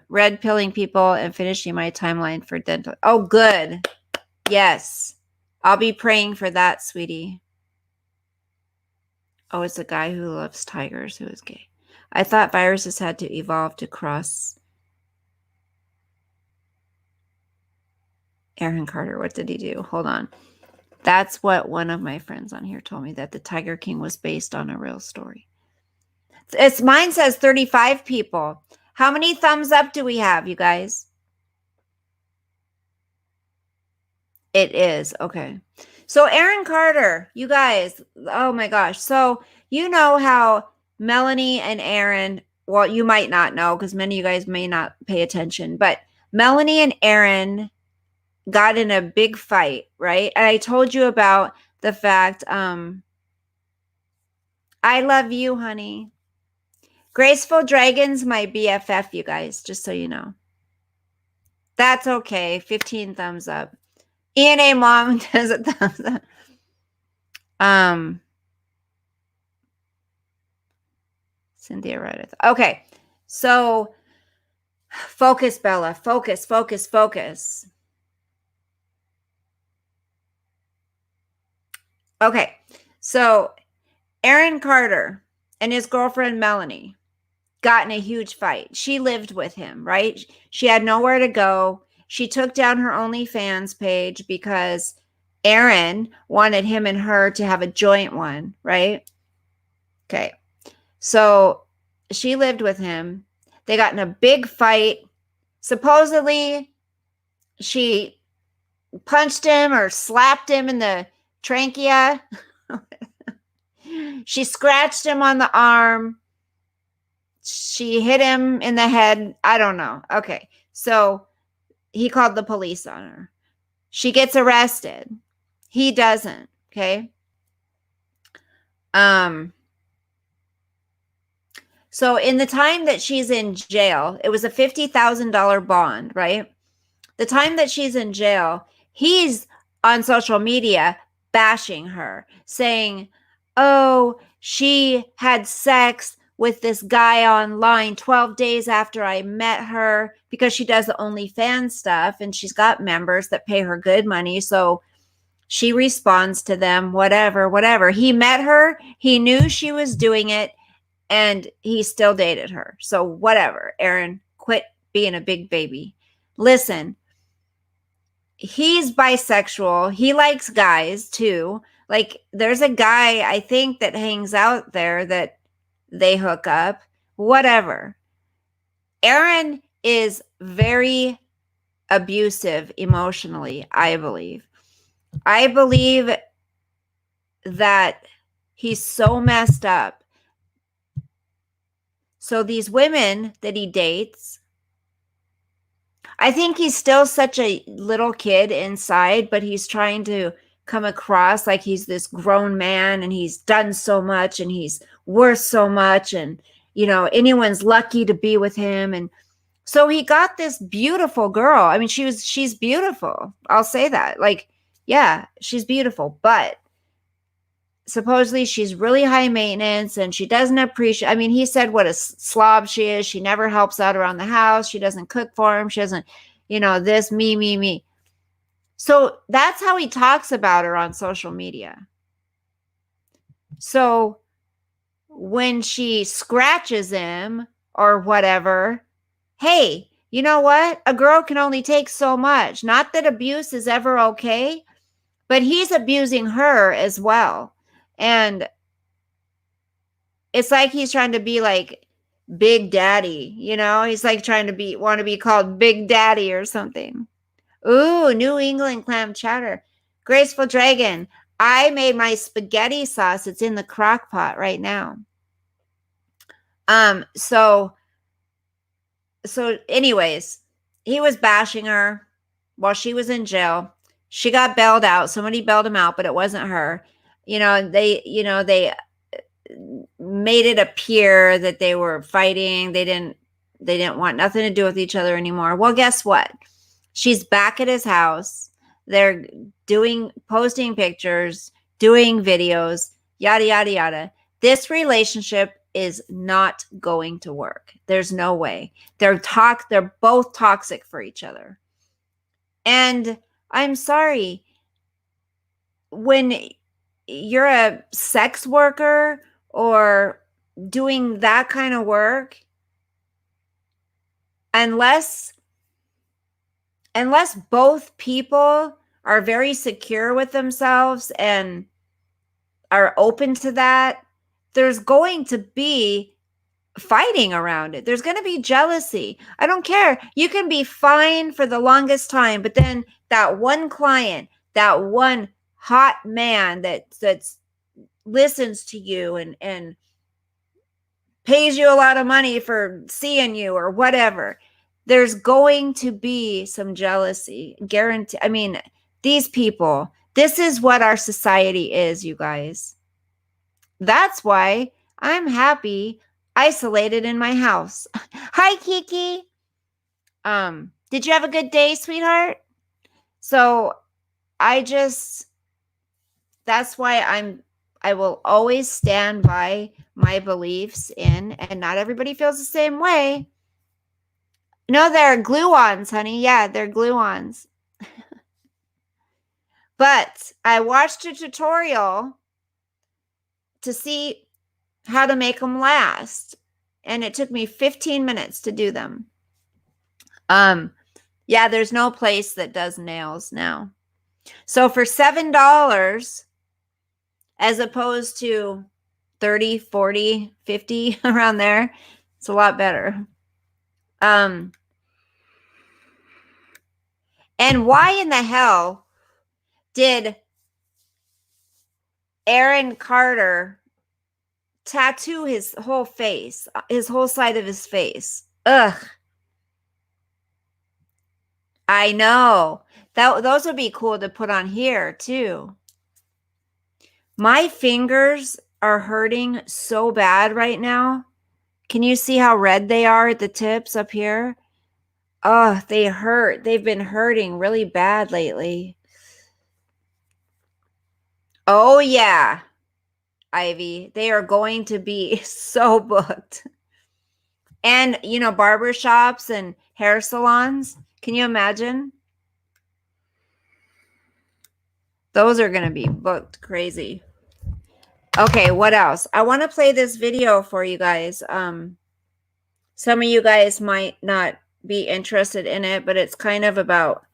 A: red pilling people and finishing my timeline for dental. Oh, good. Yes. I'll be praying for that, sweetie. Oh, it's a guy who loves tigers who is gay. I thought viruses had to evolve to cross. Aaron Carter, what did he do? Hold on. That's what one of my friends on here told me, that the Tiger King was based on a real story. It's mine says 35 people. How many thumbs up do we have, you guys? It is. Okay. So Aaron Carter, you guys, oh my gosh. So you know how Melanie and Aaron, well, you might not know because many of you guys may not pay attention, but Melanie and Aaron got in a big fight, right? And I told you about the fact, I love you, honey. Graceful Dragon's my BFF, you guys, just so you know. That's okay. 15 thumbs up. ENA mom does a thumbs up. Cynthia Reddith. Okay. So focus, Bella. Focus, focus, focus. Okay. So Aaron Carter and his girlfriend Melanie got in a huge fight. She lived with him, right? She had nowhere to go. She took down her OnlyFans page because Aaron wanted him and her to have a joint one, right? Okay. So she lived with him. They got in a big fight. Supposedly, she punched him or slapped him in the trachea. She scratched him on the arm. She hit him in the head. I don't know. Okay. So he called the police on her. She gets arrested. He doesn't. Okay. So in the time that she's in jail, it was a $50,000 bond, right? The time that she's in jail, he's on social media bashing her, saying, oh, she had sex with this guy online 12 days after I met her, because she does the OnlyFans stuff and she's got members that pay her good money. So she responds to them, whatever. He met her. He knew she was doing it and he still dated her. So whatever, Aaron, quit being a big baby. Listen, he's bisexual. He likes guys too. Like there's a guy I think that hangs out there that they hook up, whatever. Aaron is very abusive emotionally, I believe. I believe that he's so messed up. So these women that he dates, I think he's still such a little kid inside, but he's trying to come across like he's this grown man and he's done so much and he's worth so much, and you know, anyone's lucky to be with him. And so he got this beautiful girl. I mean, she's beautiful. I'll say that. Like, yeah, she's beautiful, but supposedly she's really high maintenance and she doesn't appreciate. I mean, he said what a slob she is. She never helps out around the house. She doesn't cook for him. She doesn't, you know, this, me. So that's how he talks about her on social media. So when she scratches him or whatever, hey, you know what? A girl can only take so much. Not that abuse is ever okay, but he's abusing her as well. And it's like he's trying to be like Big Daddy, you know? He's like trying to want to be called Big Daddy or something. Ooh, New England clam chowder. Graceful Dragon. I made my spaghetti sauce. It's in the crock pot right now. So anyways, he was bashing her while she was in jail. She got bailed out. Somebody bailed him out, but it wasn't her. They made it appear that they were fighting. They didn't want nothing to do with each other anymore. Well, guess what? She's back at his house. They're posting pictures, doing videos, yada, yada, yada. This relationship is not going to work. There's no way. They're both toxic for each other. And I'm sorry, when you're a sex worker or doing that kind of work unless both people are very secure with themselves and are open to that. There's going to be fighting around it. There's going to be jealousy. I don't care. You can be fine for the longest time, but then that one client, that one hot man that's listens to you and pays you a lot of money for seeing you or whatever, there's going to be some jealousy. Guarantee. I mean, these people, this is what our society is, you guys. That's why I'm happy isolated in my house. Hi, Kiki. Did you have a good day, sweetheart? So that's why I will always stand by my beliefs in, and not everybody feels the same way. No, they're glue-ons, honey. Yeah, they're glue-ons. But I watched a tutorial to see how to make them last, and it took me 15 minutes to do them. Yeah, there's no place that does nails now. So for $7 as opposed to 30, 40, 50 around there, it's a lot better. And why in the hell did Aaron Carter tattoo his whole face, his whole side of his face? Ugh. I know. Those would be cool to put on here too. My fingers are hurting so bad right now. Can you see how red they are at the tips up here? Oh, they hurt. They've been hurting really bad lately. Oh, yeah, Ivy. They are going to be so booked. And, barber shops and hair salons. Can you imagine? Those are going to be booked crazy. Okay, what else? I want to play this video for you guys. Some of you guys might not be interested in it, but it's kind of about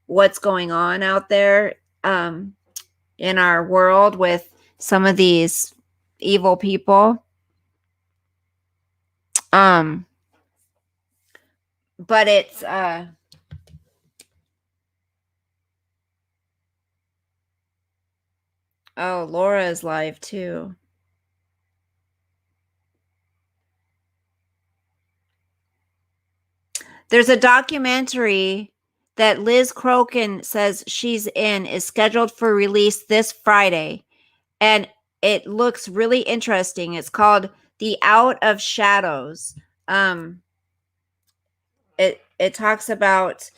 A: what's going on out there in our world with some of these evil people. But it's oh, Laura is live too. There's a documentary that Liz Crokin says she's in, is scheduled for release this Friday. And it looks really interesting. It's called The Out of Shadows. It talks about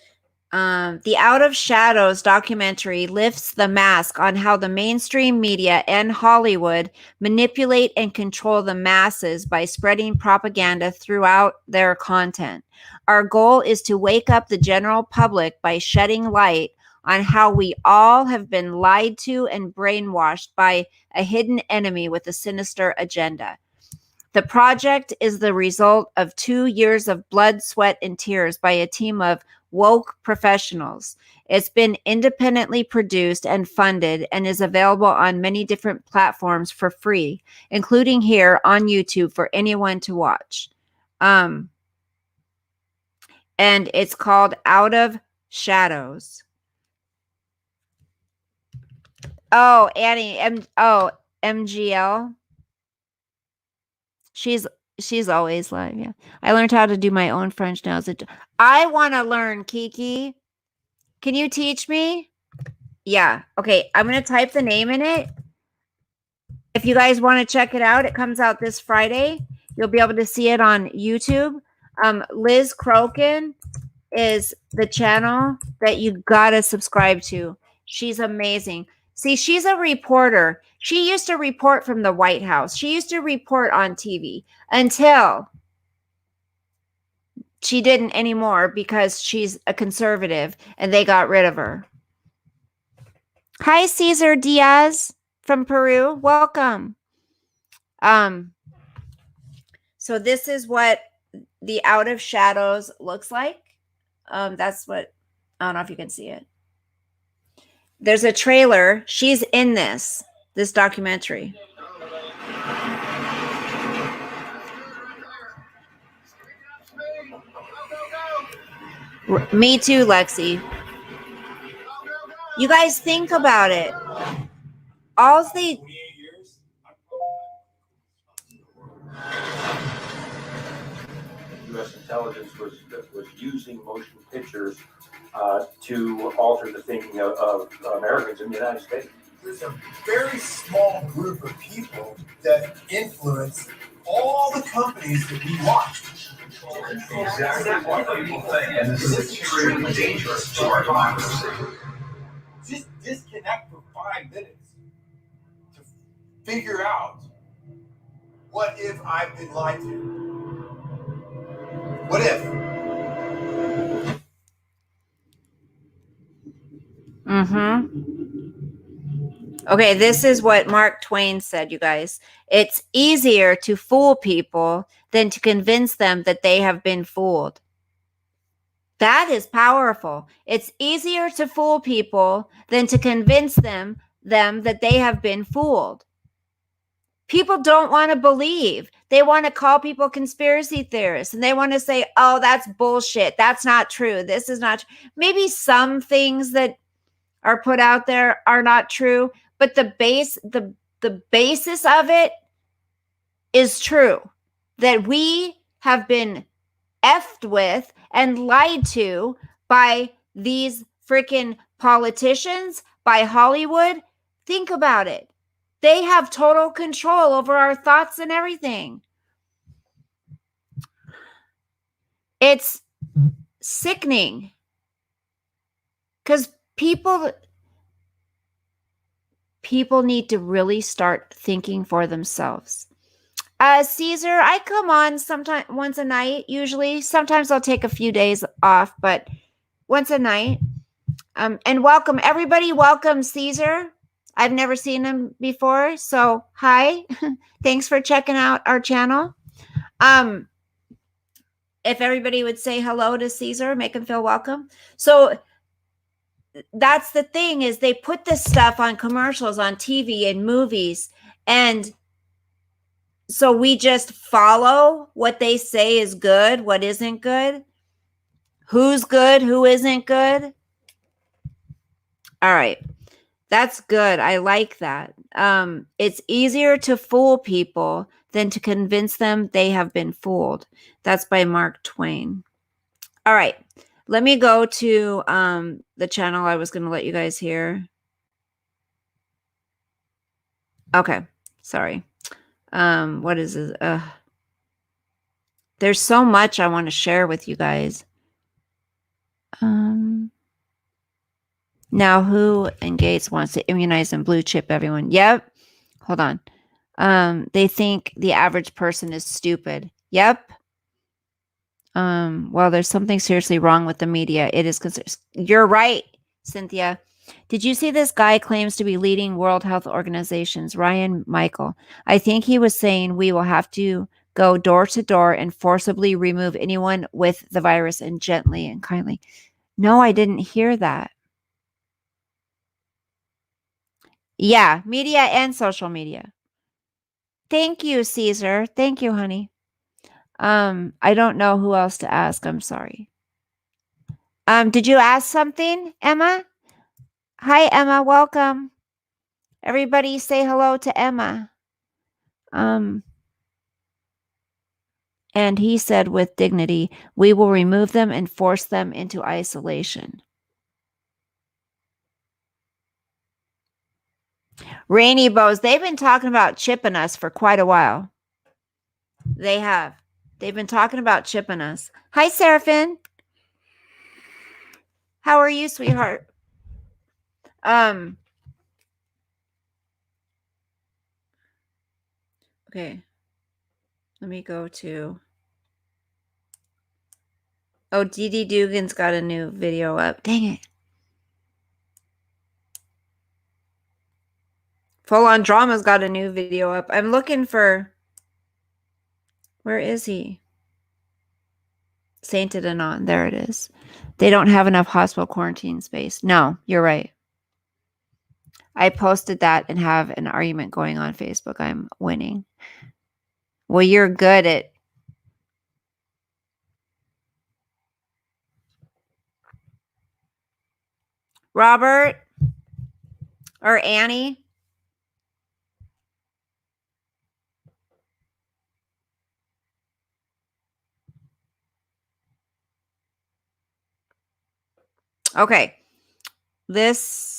A: the Out of Shadows documentary lifts the mask on how the mainstream media and Hollywood manipulate and control the masses by spreading propaganda throughout their content. Our goal is to wake up the general public by shedding light on how we all have been lied to and brainwashed by a hidden enemy with a sinister agenda. The project is the result of 2 years of blood, sweat, and tears by a team of woke professionals. It's been independently produced and funded and is available on many different platforms for free, including here on YouTube for anyone to watch. And it's called Out of Shadows. Oh, Annie, MGL. She's always live. Yeah, I learned how to do my own French nails. I want to learn, Kiki. Can you teach me? Yeah. Okay. I'm gonna type the name in it. If you guys want to check it out, it comes out this Friday. You'll be able to see it on YouTube. Liz Crokin is the channel that you gotta subscribe to. She's amazing. See, she's a reporter. She used to report from the White House. She used to report on TV until she didn't anymore because she's a conservative and they got rid of her. Hi, Cesar Diaz from Peru. Welcome. So this is what the Out of Shadows looks like. That's what, I don't know if you can see it. There's a trailer. She's in this documentary. Me too, Lexi. You guys think about it. All the
B: U.S. intelligence was using motion pictures to alter the thinking of Americans in the United States.
C: There's a very small group of people that influence all the companies that we watch.
D: Exactly what people think, and this is extremely dangerous to our democracy.
C: Just disconnect for 5 minutes to figure out, what if I've been lied to? What if?
A: Okay, this is what Mark Twain said, you guys. It's easier to fool people than to convince them that they have been fooled. That is powerful. It's easier to fool people than to convince them that they have been fooled. People don't want to believe. They want to call people conspiracy theorists, and they want to say, oh, that's bullshit. That's not true. This is not true. Maybe some things that are put out there are not true, but the basis of it is true. That we have been effed with and lied to by these freaking politicians, by Hollywood. Think about it. They have total control over our thoughts and everything. It's sickening. Because people need to really start thinking for themselves. Caesar, I come on once a night, usually. Sometimes I'll take a few days off, but once a night. And welcome, everybody. Welcome, Caesar. I've never seen him before, so hi. Thanks for checking out our channel. If everybody would say hello to Caesar, make him feel welcome. So that's the thing, is they put this stuff on commercials, on TV and movies, and so we just follow what they say is good, what isn't good, who's good, who isn't good. All right. That's good. I like that. It's easier to fool people than to convince them they have been fooled. That's by Mark Twain. All right. Let me go to the channel I was going to let you guys hear. Okay. Sorry. What is this? There's so much I want to share with you guys. Now, who and Gates wants to immunize and blue chip everyone? Yep. Hold on. They think the average person is stupid. Yep. Well, there's something seriously wrong with the media. It is considered. You're right, Cynthia. Did you see this guy claims to be leading World Health Organizations, Ryan Michael? I think he was saying we will have to go door to door and forcibly remove anyone with the virus, and gently and kindly. No, I didn't hear that. Yeah, media and social media. Thank you, Caesar. Thank you, honey. I don't know who else to ask. I'm sorry. Did you ask something, Emma? Hi, Emma. Welcome. Everybody say hello to Emma. And he said with dignity, we will remove them and force them into isolation. Rainy Bows, they've been talking about chipping us for quite a while. They have. They've been talking about chipping us. Hi, Seraphin. How are you, sweetheart? Okay. Let me go to... Oh, Dee Dugan's got a new video up. Dang it. Full on Drama's got a new video up. I'm looking for... Where is he? Sainted Anon. There it is. They don't have enough hospital quarantine space. No, you're right. I posted that and have an argument going on Facebook. I'm winning. Well, you're good at Robert or Annie. Okay. This.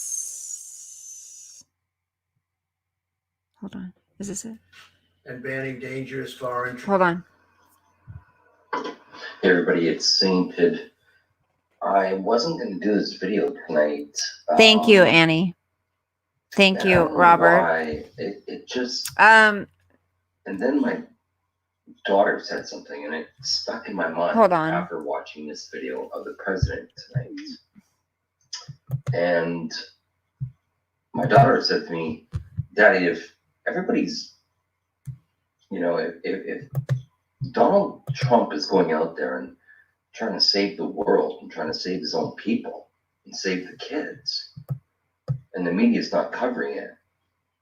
A: Hold on. Is this it?
E: And banning dangerous foreign.
A: Hold on.
F: Hey everybody, it's Saint Pid. I wasn't going to do this video tonight.
A: Thank you, Annie. Thank
F: and I
A: you,
F: don't know
A: Robert.
F: why. It just.
A: Um,
F: And then my daughter said something, and it stuck in my mind.
A: Hold on.
F: After watching this video of the president tonight, and my daughter said to me, "Daddy, if everybody's, if Donald Trump is going out there and trying to save the world and trying to save his own people and save the kids, and the media's not covering it,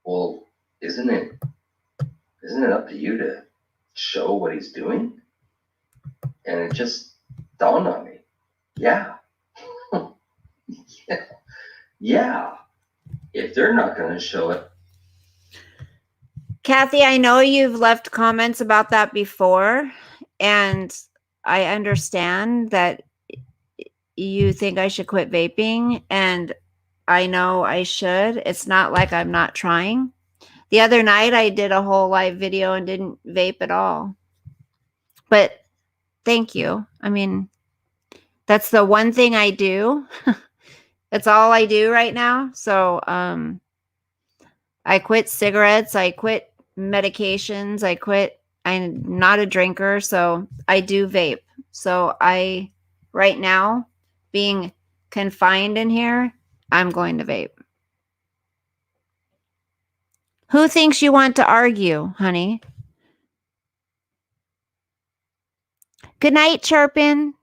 F: well, isn't it up to you to show what he's doing?" And it just dawned on me. Yeah. Yeah. If they're not going to show it.
A: Kathy, I know you've left comments about that before, and I understand that you think I should quit vaping, and I know I should. It's not like I'm not trying. The other night I did a whole live video and didn't vape at all. But thank you. I mean, that's the one thing I do. That's all I do right now. So I quit cigarettes, I quit medications, I'm not a drinker, so I do vape. So right now, being confined in here, I'm going to vape. Who thinks you want to argue, honey? Good night, Chirpin.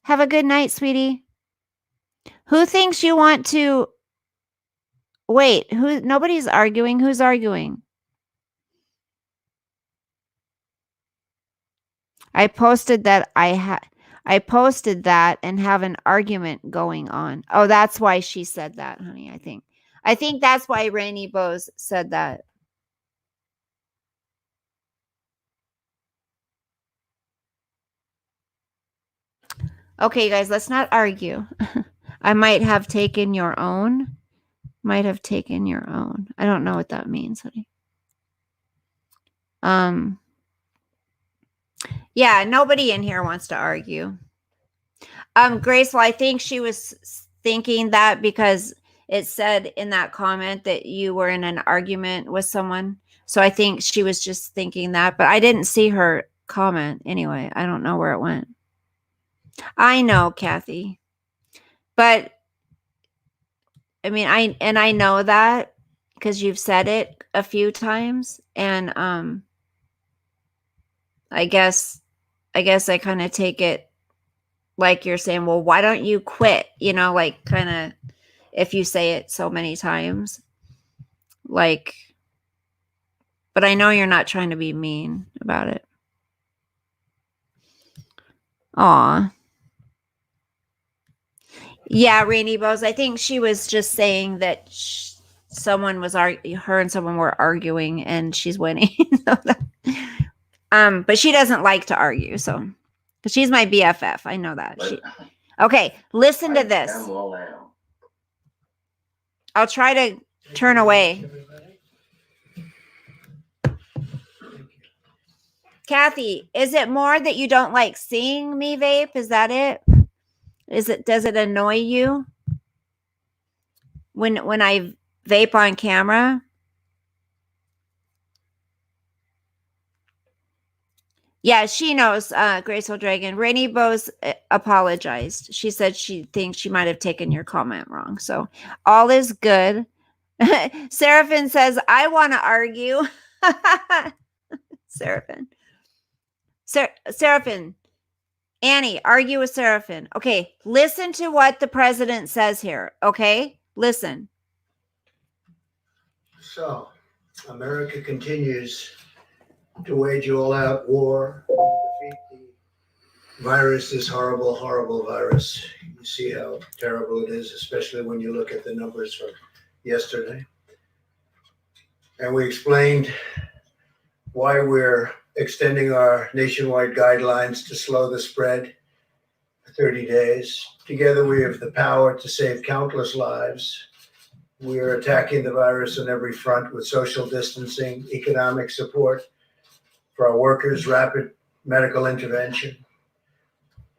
A: Have a good night, sweetie. Who thinks you want to... Wait, nobody's arguing. Who's arguing? I posted that I posted that and have an argument going on. Oh, that's why she said that, honey, I think. I think that's why Rainy Bose said that. Okay, guys, let's not argue. I might have taken your own. Might have taken your own. I don't know what that means, honey. Yeah, nobody in here wants to argue. Graceful, I think she was thinking that because it said in that comment that you were in an argument with someone. So I think she was just thinking that, but I didn't see her comment anyway. I don't know where it went. I know, Kathy. But I mean, I know that because you've said it a few times, and I guess I kind of take it like you're saying, well, why don't you quit? You know, like kind of if you say it so many times, like, but I know you're not trying to be mean about it. Aw. Yeah, Rainy Bose. I think she was just saying that her and someone were arguing and she's winning. But she doesn't like to argue, so because she's my BFF. I know that. Okay, listen to this. I'll try to turn away. Kathy, is it more that you don't like seeing me vape? Is that it? Does it annoy you when I vape on camera? Yeah, she knows, Graceful Dragon. Rainy Bose apologized. She said she thinks she might have taken your comment wrong. So all is good. Seraphin says, I want to argue. Seraphin. Seraphin, Annie, argue with Seraphin. Okay, listen to what the president says here. Okay, listen.
E: So, America continues to wage all-out war to defeat the virus, this horrible, horrible virus. You see how terrible it is, especially when you look at the numbers from yesterday. And we explained why we're extending our nationwide guidelines to slow the spread for 30 days. Together, we have the power to save countless lives. We are attacking the virus on every front with social distancing, economic support for our workers, rapid medical intervention,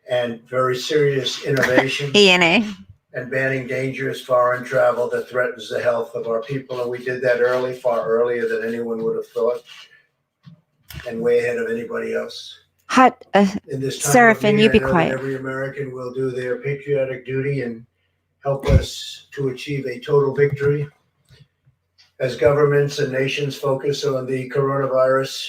E: and very serious innovation.
A: ENA.
E: And banning dangerous foreign travel that threatens the health of our people. And we did that early, far earlier than anyone would have thought, and way ahead of anybody else. In this time
A: Seraphin,
E: of need,
A: you be
E: I know that
A: quiet.
E: every American will do their patriotic duty and help us to achieve a total victory. As governments and nations focus on the coronavirus,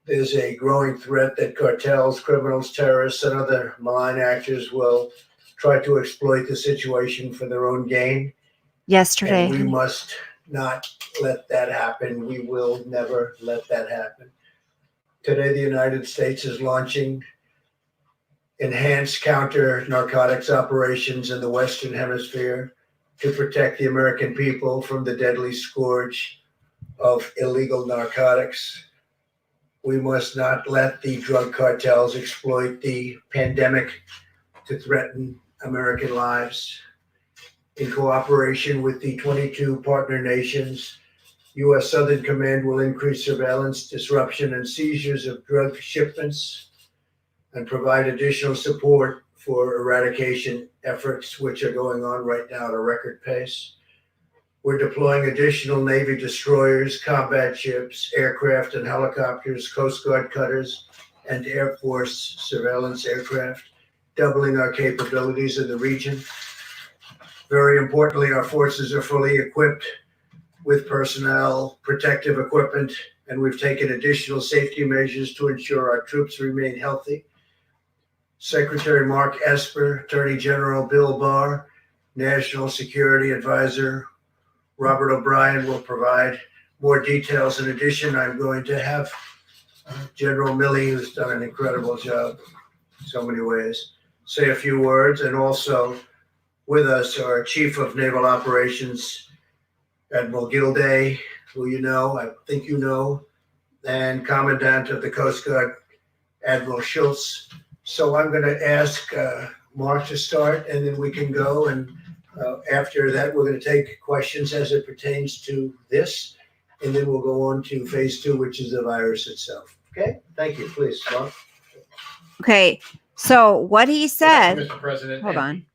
E: there's a growing threat that cartels, criminals, terrorists, and other malign actors will try to exploit the situation for their own gain.
A: Yesterday.
E: And we must not let that happen. We will never let that happen. Today, the United States is launching enhanced counter narcotics operations in the Western Hemisphere to protect the American people from the deadly scourge of illegal narcotics. We must not let the drug cartels exploit the pandemic to threaten American lives. In cooperation with the 22 partner nations, U.S. Southern Command will increase surveillance, disruption, and seizures of drug shipments and provide additional support for eradication efforts, which are going on right now at a record pace. We're deploying additional Navy destroyers, combat ships, aircraft and helicopters, Coast Guard cutters, and Air Force surveillance aircraft, doubling our capabilities in the region. Very importantly, our forces are fully equipped with personnel, protective equipment, and we've taken additional safety measures to ensure our troops remain healthy. Secretary Mark Esper, Attorney General Bill Barr, National Security Advisor Robert O'Brien will provide more details. In addition, I'm going to have General Milley, who's done an incredible job in so many ways, say a few words. And also with us, our Chief of Naval Operations, Admiral Gilday, who I think you know, and Commandant of the Coast Guard, Admiral Schultz. So I'm going to ask Mark to start, and then we can go. And after that, we're going to take questions as it pertains to this, and then we'll go on to phase 2, which is the virus itself. Okay? Thank you. Please, Mark.
A: Okay, so what he said.
G: Mr. President.
A: Hold on.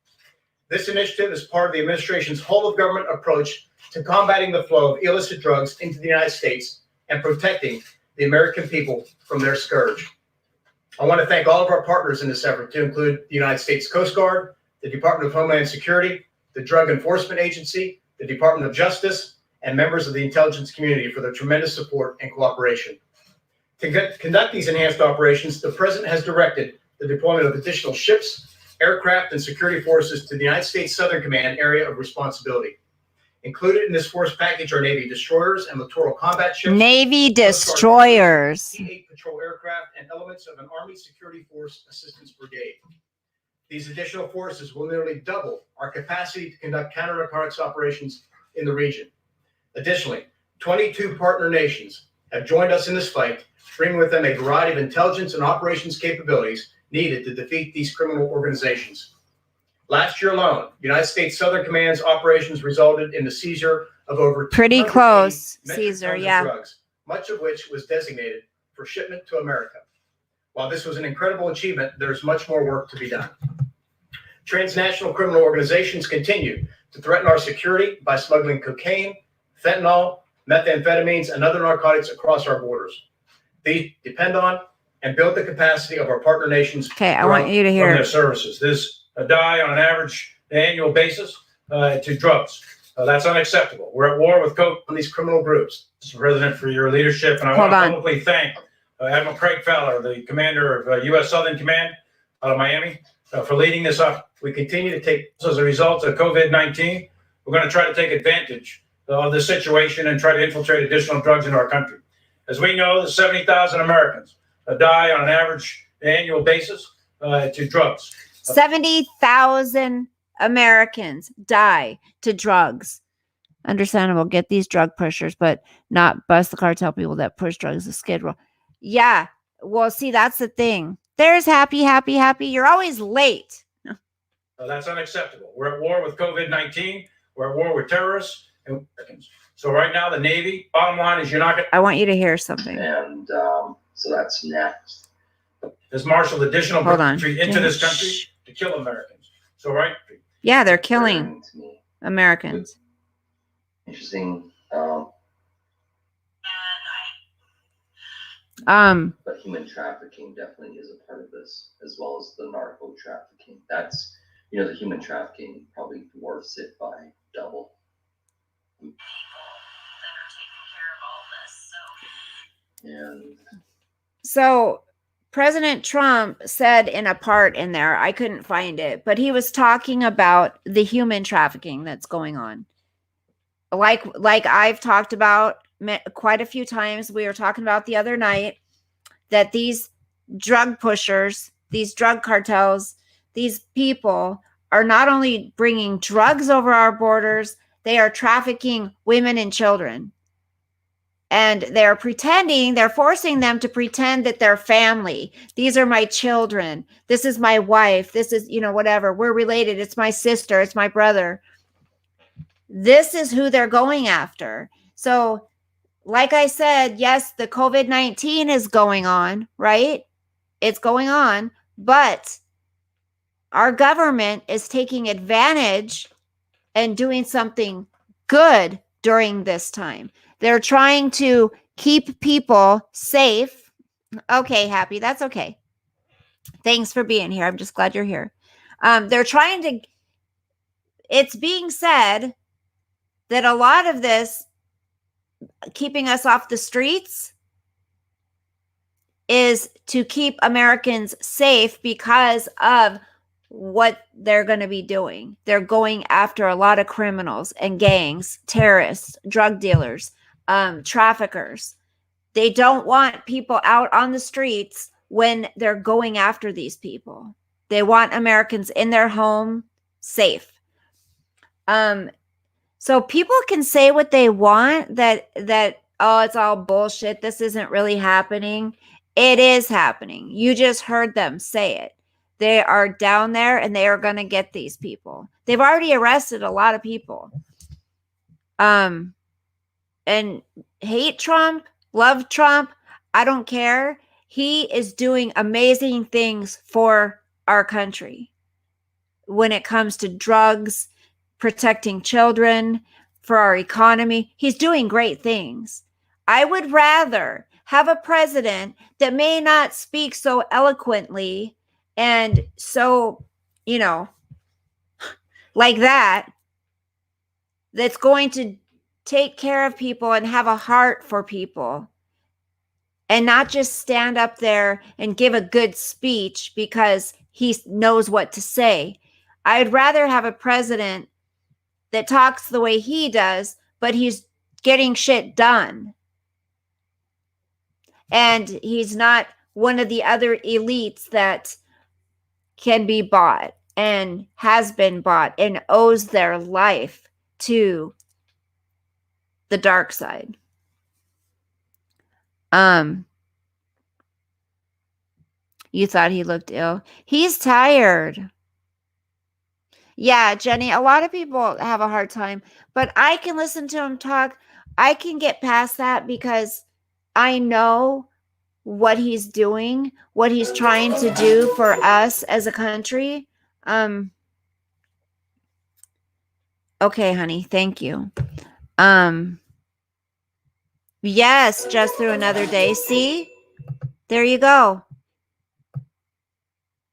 G: This initiative is part of the administration's whole-of-government approach to combating the flow of illicit drugs into the United States and protecting the American people from their scourge. I want to thank all of our partners in this effort, to include the United States Coast Guard, the Department of Homeland Security, the Drug Enforcement Agency, the Department of Justice, and members of the intelligence community for their tremendous support and cooperation. To conduct these enhanced operations, the President has directed the deployment of additional ships, aircraft, and security forces to the United States Southern Command area of responsibility. Included in this force package are Navy destroyers and littoral combat ships,
A: Navy destroyers,
G: P-8 patrol aircraft, and elements of an Army Security Force Assistance Brigade. These additional forces will nearly double our capacity to conduct counter-narcotics operations in the region. Additionally, 22 partner nations have joined us in this fight, bringing with them a variety of intelligence and operations capabilities needed to defeat these criminal organizations. Last year alone, United States Southern Command's operations resulted in the seizure of over
A: pretty
G: 280
A: close,
G: metric
A: Caesar,
G: tons of
A: yeah.
G: drugs, much of which was designated for shipment to America. While this was an incredible achievement, there's much more work to be done. Transnational criminal organizations continue to threaten our security by smuggling cocaine, fentanyl, methamphetamines, and other narcotics across our borders. These depend on and build the capacity of our partner nations.
A: Okay, I want you to
B: From
A: hear.
B: their services. There's a die on an average annual basis to drugs. That's unacceptable. We're at war with coke
G: On these criminal groups.
B: Mr. President, for your leadership, and I
A: Hold
B: want to
A: on.
B: publicly thank Admiral Craig Fowler, the commander of U.S. Southern Command out of Miami, for leading this up. We continue to take, as a result of COVID-19, we're going to try to take advantage of the situation and try to infiltrate additional drugs into our country. As we know, 70,000 Americans die on an average annual basis to drugs.
A: 70,000 Americans die to drugs. Understandable. Get these drug pushers, but not bust the cartel people that push drugs to Skid Row. Yeah. Well, see, that's the thing. There's happy. You're always late.
B: That's unacceptable. We're at war with COVID-19. We're at war with terrorists and Americans. So right now, the Navy, bottom line is you're not going to...
A: I want you to hear something.
F: And so that's next.
B: Has marshaled additional
A: Hold on.
B: infantry into this country to kill Americans. So right...
A: Yeah, they're killing
F: To me.
A: Americans.
F: Interesting. But human trafficking definitely is a part of this, as well as the narco trafficking. That's, the human trafficking probably dwarfs it by double. And
A: So President Trump said in a part in there, I couldn't find it, but he was talking about the human trafficking that's going on. Like I've talked about quite a few times. We were talking about the other night that these drug pushers, these drug cartels, these people are not only bringing drugs over our borders, they are trafficking women and children. And they're forcing them to pretend that they're family. These are my children. This is my wife. This is, whatever. We're related. It's my sister. It's my brother. This is who they're going after. So, like I said, yes, the COVID-19 is going on, right? It's going on, but our government is taking advantage and doing something good during this time. They're trying to keep people safe. Okay, Happy, that's okay. Thanks for being here. I'm just glad you're here. It's being said that a lot of this keeping us off the streets is to keep Americans safe because of what they're going to be doing. They're going after a lot of criminals and gangs, terrorists, drug dealers, traffickers. They don't want people out on the streets when they're going after these people. They want Americans in their home safe. So people can say what they want, that oh, it's all bullshit. This isn't really happening. It is happening. You just heard them say it. They are down there and they are going to get these people. They've already arrested a lot of people. And hate Trump, love Trump, I don't care. He is doing amazing things for our country when it comes to drugs, protecting children, for our economy. He's doing great things. I would rather have a president that may not speak so eloquently and so, like that, that's going to take care of people and have a heart for people and not just stand up there and give a good speech because he knows what to say. I'd rather have a president that talks the way he does, but he's getting shit done. And he's not one of the other elites that can be bought and has been bought and owes their life to the dark side. You thought he looked ill. He's tired. Yeah, Jenny, a lot of people have a hard time, but I can listen to him talk. I can get past that because I know what he's doing, what he's trying to do for us as a country. Okay, honey, thank you. Yes, just through another day. See? There you go.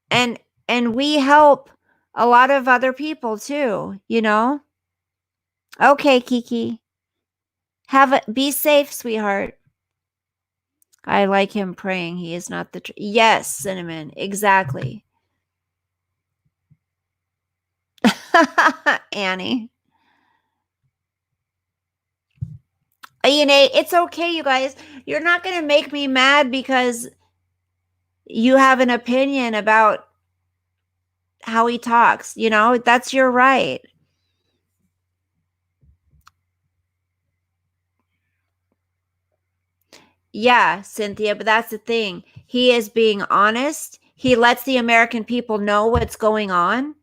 A: And we help a lot of other people too, Okay, Kiki. Be safe, sweetheart. I like him praying. He is not the yes, Cinnamon. Exactly. Annie. It's okay, you guys. You're not going to make me mad because you have an opinion about how he talks. That's your right. Yeah, Cynthia, but that's the thing. He is being honest. He lets the American people know what's going on.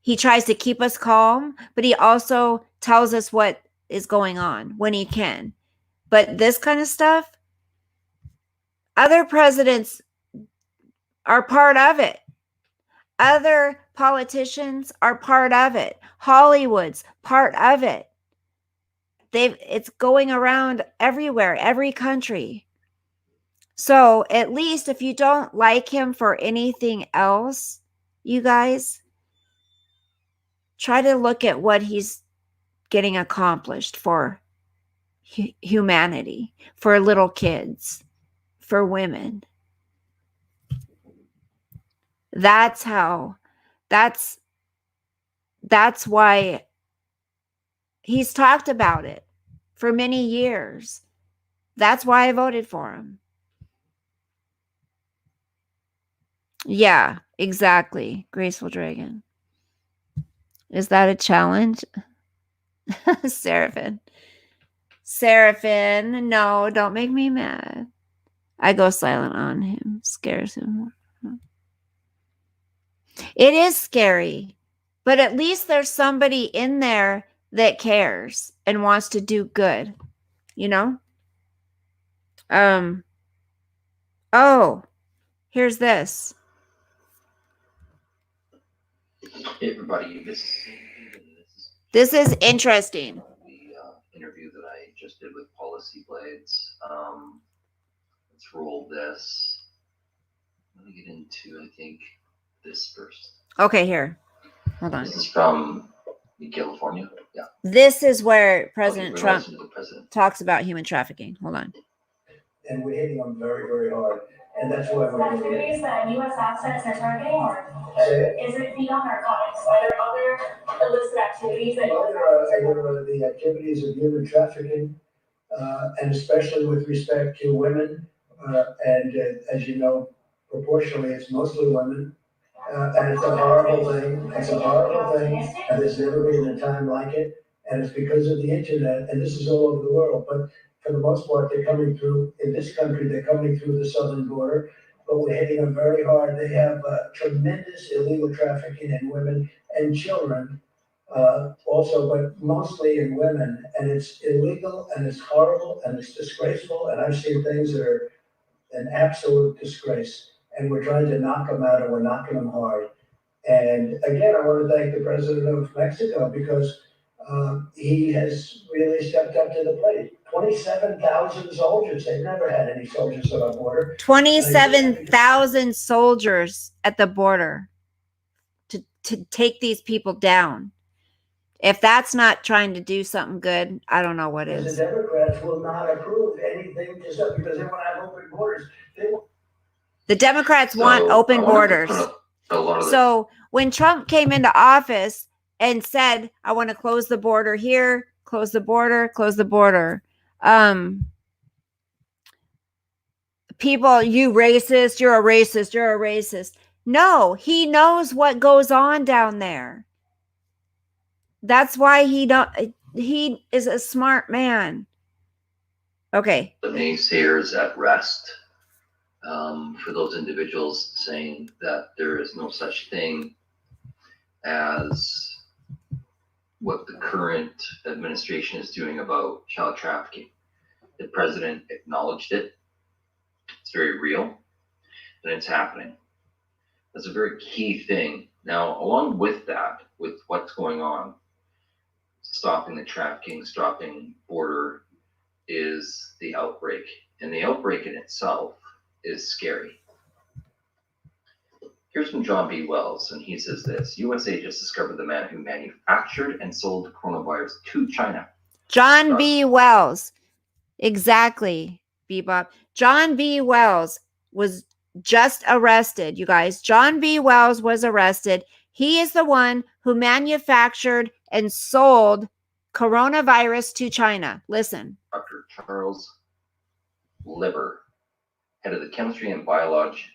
A: He tries to keep us calm, but he also tells us what is going on when he can. But this kind of stuff, other presidents are part of it. Other politicians are part of it. Hollywood's part of it. It's going around everywhere, every country. So at least if you don't like him for anything else, you guys, try to look at what he's getting accomplished for humanity, for little kids, for women. That's why he's talked about it for many years. That's why I voted for him. Yeah, exactly. Graceful Dragon. Is that a challenge? Seraphin, no, don't make me mad. I go silent on him. Scares him. It is scary, but at least there's somebody in there that cares and wants to do good, Oh, here's this.
F: Hey everybody,
A: This is interesting.
F: The interview that I just did with Policy Blades. Let's roll this. Let me get into, I think, this first.
A: Okay, here. Hold on.
F: This is from California. Yeah.
A: This is where President Trump
F: president
A: talks about human trafficking. Hold on.
E: And we're hitting them very, very hard. And that's why we're doing it.
H: Activities that U.S. assets are targeting, or is it beyond narcotics? Are there other illicit activities that
E: Well, there are the activities of human trafficking, and especially with respect to women. And as you know, proportionally, it's mostly women. And it's a horrible thing. It's a horrible thing. And there's never been a time like it. And it's because of the internet. And this is all over the world. But for the most part, they're coming through, in this country, they're coming through the southern border. But we're hitting them very hard. They have tremendous illegal trafficking in women and children. Also, but mostly in women, and it's illegal, and it's horrible, and it's disgraceful, and I've seen things that are an absolute disgrace, and we're trying to knock them out, and we're knocking them hard. And again, I want to thank the president of Mexico because he has really stepped up to the plate. 27,000 soldiers. They've never had any soldiers at our border.
A: 27,000 soldiers at the border to take these people down. If that's not trying to do something good, I don't know what is.
E: The Democrats will not approve anything just because they want to have open borders.
A: The Democrats want open borders. So when Trump came into office and said, I want to close the border here, close the border, people, you racist, you're a racist, you're a racist. No, he knows what goes on down there. That's why he is a smart man. Okay.
F: The naysayers at rest. For those individuals saying that there is no such thing as what the current administration is doing about child trafficking. The president acknowledged it. It's very real, and it's happening. That's a very key thing. Now, along with that, with what's going on, stopping the trafficking, stopping border, is the outbreak. And the outbreak in itself is scary. Here's from John B. Wells, and he says this: USA just discovered the man who manufactured and sold coronavirus to China.
A: John B. Wells. Exactly. Bebop. John B. Wells was just arrested, you guys. John B. Wells was arrested. He is the one who manufactured and sold coronavirus to China. Listen.
F: Dr. Charles Lieber, head of the chemistry and biology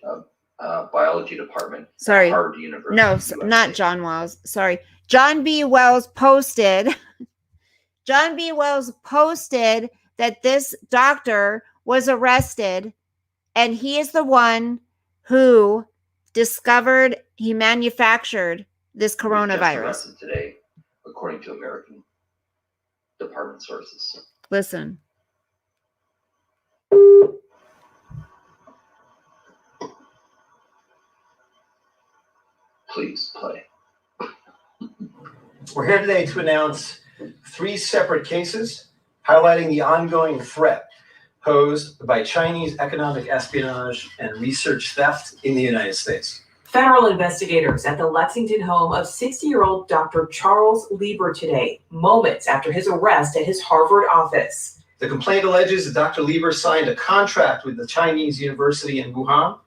F: department
A: Sorry.
F: at Harvard University.
A: No,
F: USA.
A: not John Wells. Sorry. John B. Wells posted that this doctor was arrested, and he is the one who discovered, he manufactured this
F: He was just
A: coronavirus.
F: arrested today, according to American department sources.
A: Listen.
F: Please play.
G: We're here today to announce 3 separate cases highlighting the ongoing threat posed by Chinese economic espionage and research theft in the United States.
I: Federal investigators at the Lexington home of 60-year-old Dr. Charles Lieber today, moments after his arrest at his Harvard office.
G: The complaint alleges that Dr. Lieber signed a contract with the Chinese university in Wuhan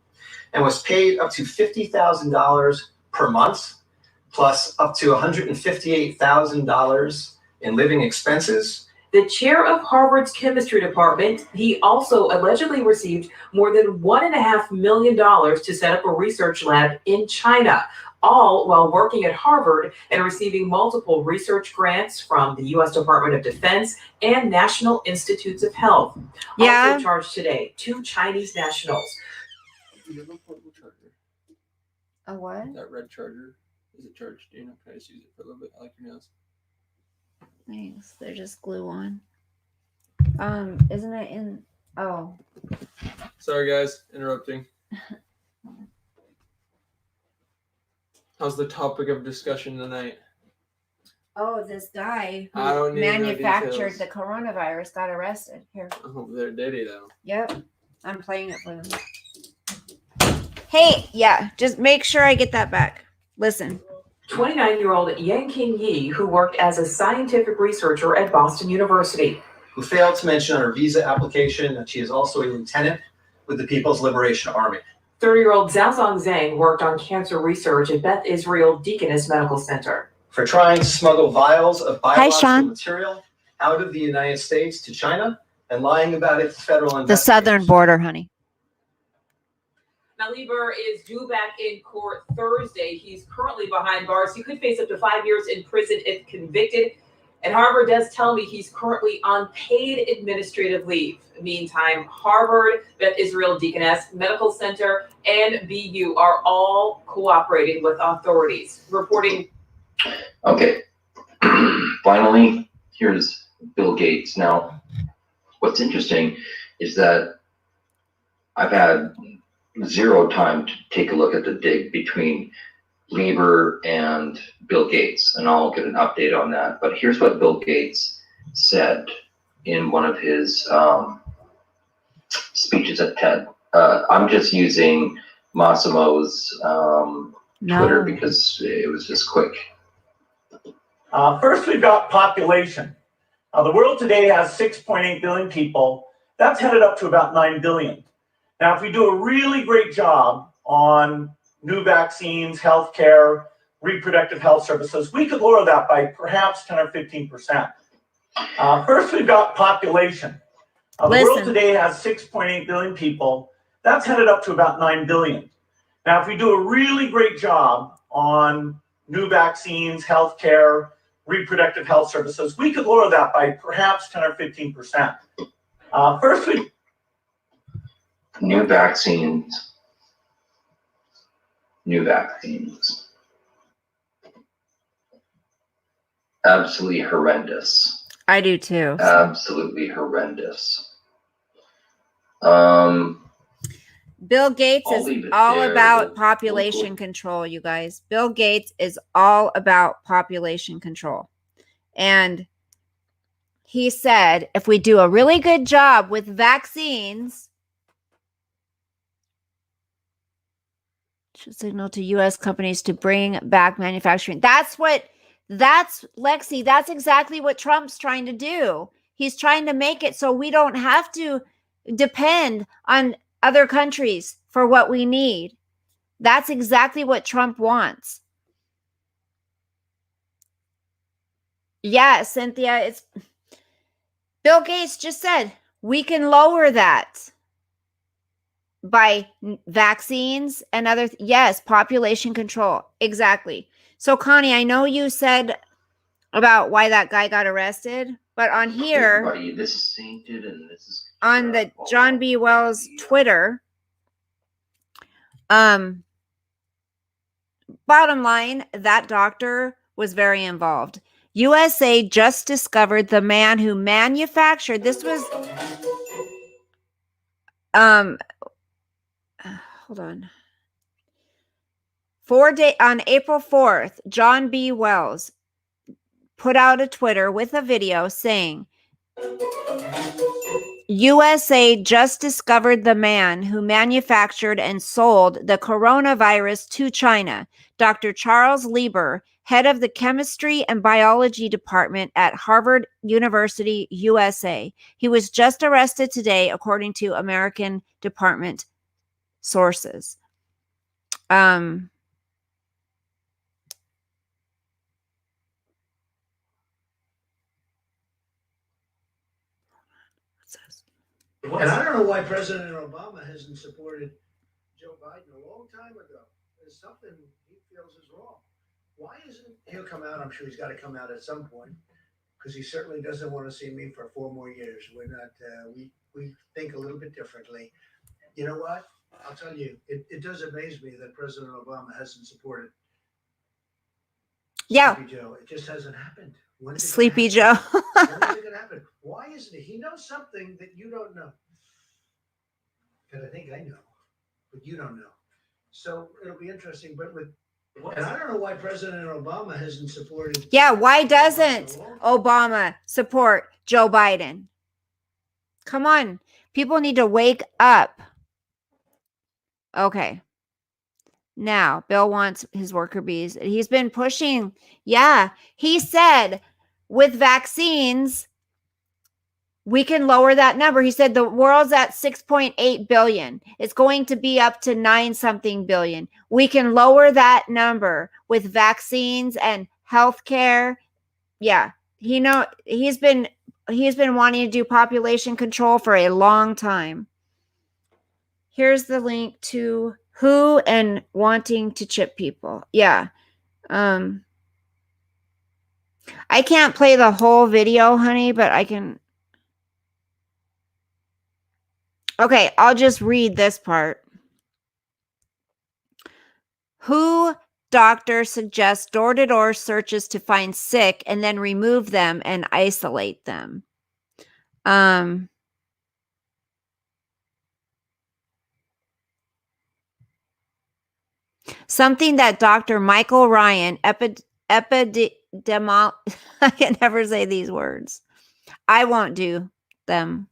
G: and was paid up to $50,000 per month, plus up to $158,000 in living expenses.
I: The chair of Harvard's chemistry department, he also allegedly received more than $1.5 million to set up a research lab in China, all while working at Harvard and receiving multiple research grants from the U.S. Department of Defense and National Institutes of Health.
A: Yeah.
I: Also charged today, 2 Chinese nationals.
J: Do you have a portable charger?
A: A what?
J: That red charger, is it charged? Do you know? Can I just use it for a little bit? I like your nails.
A: Thanks. They're just glue on. Isn't it in? Oh.
J: Sorry, guys, interrupting. How's the topic of discussion tonight?
A: Oh, this guy
J: I don't
A: who
J: need no
A: manufactured
J: details.
A: the coronavirus got arrested. Here.
J: Oh, there, did he though?
A: Yep. I'm playing it for them. Hey, yeah, just make sure I get that back. Listen.
I: 29-year-old Yang King Yi, who worked as a scientific researcher at Boston University.
G: Who failed to mention on her visa application that she is also a lieutenant with the People's Liberation Army.
I: 30-year-old Xiaozong Zhang worked on cancer research at Beth Israel Deaconess Medical Center.
G: For trying to smuggle vials of
A: Hi,
G: biological
A: Sean.
G: material out of the United States to China and lying about it to federal
A: The
G: investigators.
A: southern border, honey.
I: Now, Lieber is due back in court Thursday. He's currently behind bars. He could face up to 5 years in prison if convicted. And Harvard does tell me he's currently on paid administrative leave. Meantime, Harvard, Beth Israel Deaconess Medical Center, and BU are all cooperating with authorities. Reporting.
F: Okay. Finally, here's Bill Gates. Now, what's interesting is that I've had 0 time to take a look at the dig between Lieber and Bill Gates, and I'll get an update on that. But here's what Bill Gates said in one of his speeches at TED. I'm just using Massimo's Twitter because it was just quick.
K: First, we've got population. The world today has 6.8 billion people. That's headed up to about 9 billion. Now, if we do a really great job on new vaccines, healthcare, reproductive health services, we could lower that by perhaps 10 or 15%. First, we've got population. The world today has 6.8 billion people. That's headed up to about 9 billion. Now, if we do a really great job on new vaccines, healthcare, reproductive health services, we could lower that by perhaps 10 or 15%. First, we
F: New vaccines. Absolutely horrendous.
A: I do too.
F: Absolutely horrendous.
A: Bill Gates
F: I'll
A: is
F: leave it
A: all
F: there.
A: about population control, you guys. Bill Gates is all about population control. And he said, if we do a really good job with vaccines, should signal to U.S. companies to bring back manufacturing. That's Lexi. That's exactly what Trump's trying to do. He's trying to make it so we don't have to depend on other countries for what we need. That's exactly what Trump wants. Yeah, Cynthia, it's Bill Gates just said we can lower that by vaccines and other yes, population control. Exactly. So Connie, I know you said about why that guy got arrested, but on here
F: Everybody, this is sainted and this is
A: on the John B. Wells Twitter, bottom line, that doctor was very involved. USA just discovered the man who manufactured this was hold on. On April 4th, John B. Wells put out a Twitter with a video saying, USA just discovered the man who manufactured and sold the coronavirus to China. Dr. Charles Lieber, head of the chemistry and biology department at Harvard University, USA. He was just arrested today, according to American department sources.
E: And I don't know why President Obama hasn't supported Joe Biden a long time ago. There's something he feels is wrong. Why isn't he'll come out? I'm sure he's got to come out at some point because he certainly doesn't want to see me for 4 more years. We're not. We think a little bit differently. You know what? I'll tell you, it does amaze me that President Obama hasn't supported Sleepy Joe. It just hasn't happened.
A: Sleepy Joe.
E: When is it going to happen? Why isn't it? He knows something that you don't know. Because I think I know, but you don't know. So it'll be interesting. But and I don't know why President Obama hasn't supported.
A: Yeah, why doesn't Obama support Joe Biden? Come on. People need to wake up. Okay. Now, Bill wants his worker bees. He's been pushing. Yeah, he said with vaccines, we can lower that number. He said the world's at 6.8 billion. It's going to be up to 9-something billion. We can lower that number with vaccines and healthcare. Yeah, he's been wanting to do population control for a long time. Here's the link to WHO and wanting to chip people. Yeah. I can't play the whole video, honey, but I can. Okay, I'll just read this part. WHO doctor suggests door-to-door searches to find sick and then remove them and isolate them. Something that Dr. Michael Ryan, I can never say these words. I won't do them.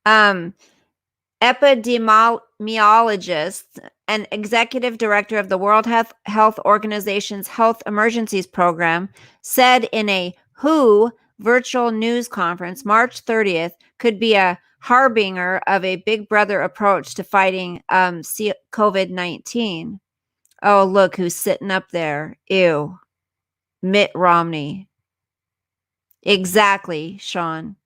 A: Epidemiologist and executive director of the World Health Organization's Health Emergencies Program, said in a WHO virtual news conference March 30th could be a harbinger of a big brother approach to fighting COVID-19. Oh, look who's sitting up there. Ew. Mitt Romney. Exactly, Sean.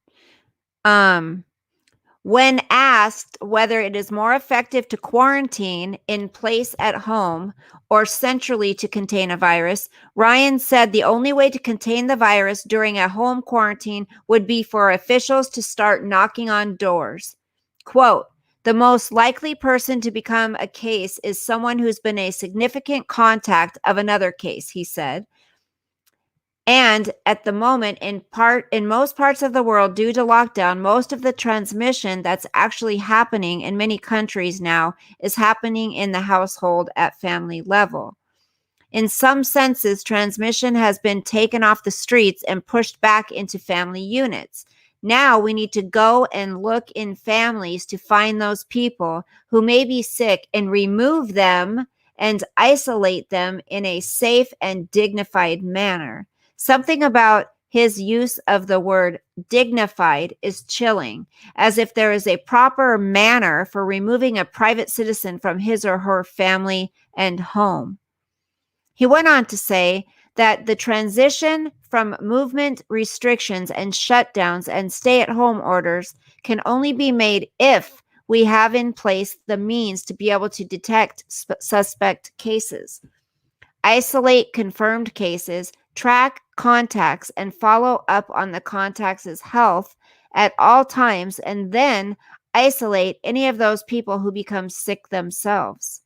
A: When asked whether it is more effective to quarantine in place at home or centrally to contain a virus, Ryan said the only way to contain the virus during a home quarantine would be for officials to start knocking on doors. Quote, the most likely person to become a case is someone who's been a significant contact of another case, he said. And at the moment, in most parts of the world, due to lockdown, most of the transmission that's actually happening in many countries now is happening in the household at family level. In some senses, transmission has been taken off the streets and pushed back into family units. Now we need to go and look in families to find those people who may be sick and remove them and isolate them in a safe and dignified manner. Something about his use of the word dignified is chilling, as if there is a proper manner for removing a private citizen from his or her family and home. He went on to say that the transition from movement restrictions and shutdowns and stay-at-home orders can only be made if we have in place the means to be able to detect suspect cases, isolate confirmed cases, track contacts, and follow up on the contacts' health at all times, and then isolate any of those people who become sick themselves.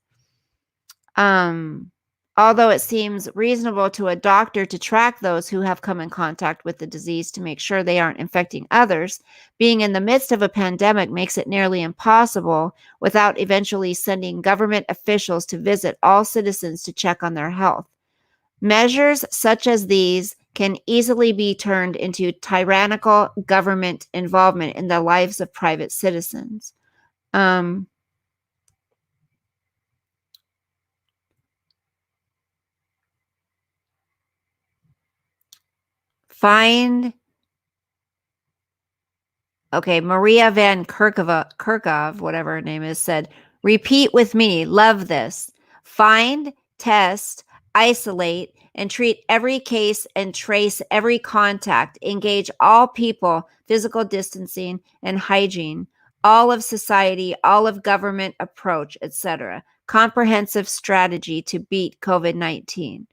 A: Although it seems reasonable to a doctor to track those who have come in contact with the disease to make sure they aren't infecting others, being in the midst of a pandemic makes it nearly impossible without eventually sending government officials to visit all citizens to check on their health. Measures such as these can easily be turned into tyrannical government involvement in the lives of private citizens. Maria Van Kerkhove, whatever her name is, said, repeat with me, love this. Find, test, isolate, and treat every case and trace every contact. Engage all people, physical distancing and hygiene, all of society, all of government approach, etc. Comprehensive strategy to beat COVID-19.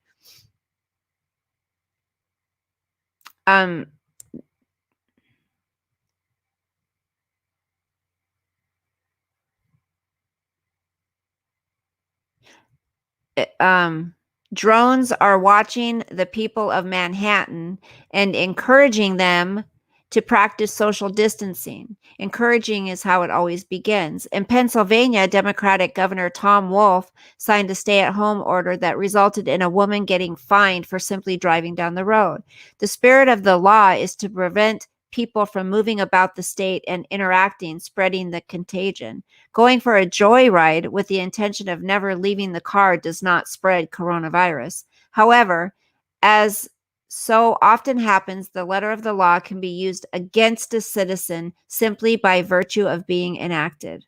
A: Drones are watching the people of Manhattan and encouraging them to practice social distancing. Encouraging is how it always begins. In Pennsylvania, Democratic Governor Tom Wolf signed a stay-at-home order that resulted in a woman getting fined for simply driving down the road. The spirit of the law is to prevent people from moving about the state and interacting, spreading the contagion. Going for a joyride with the intention of never leaving the car does not spread coronavirus. However, as so often happens, the letter of the law can be used against a citizen simply by virtue of being enacted.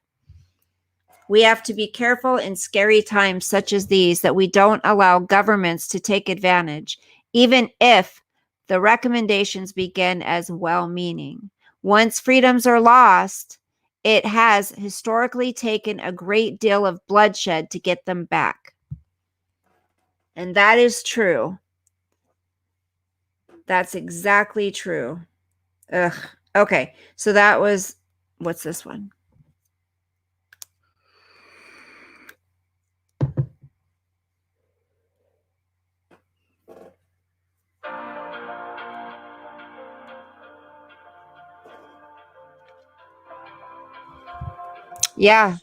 A: We have to be careful in scary times such as these that we don't allow governments to take advantage, even if the recommendations begin as well-meaning. Once freedoms are lost, it has historically taken a great deal of bloodshed to get them back. And that is true. That's exactly true. Ugh. Okay, so that was, what's this one? Yeah.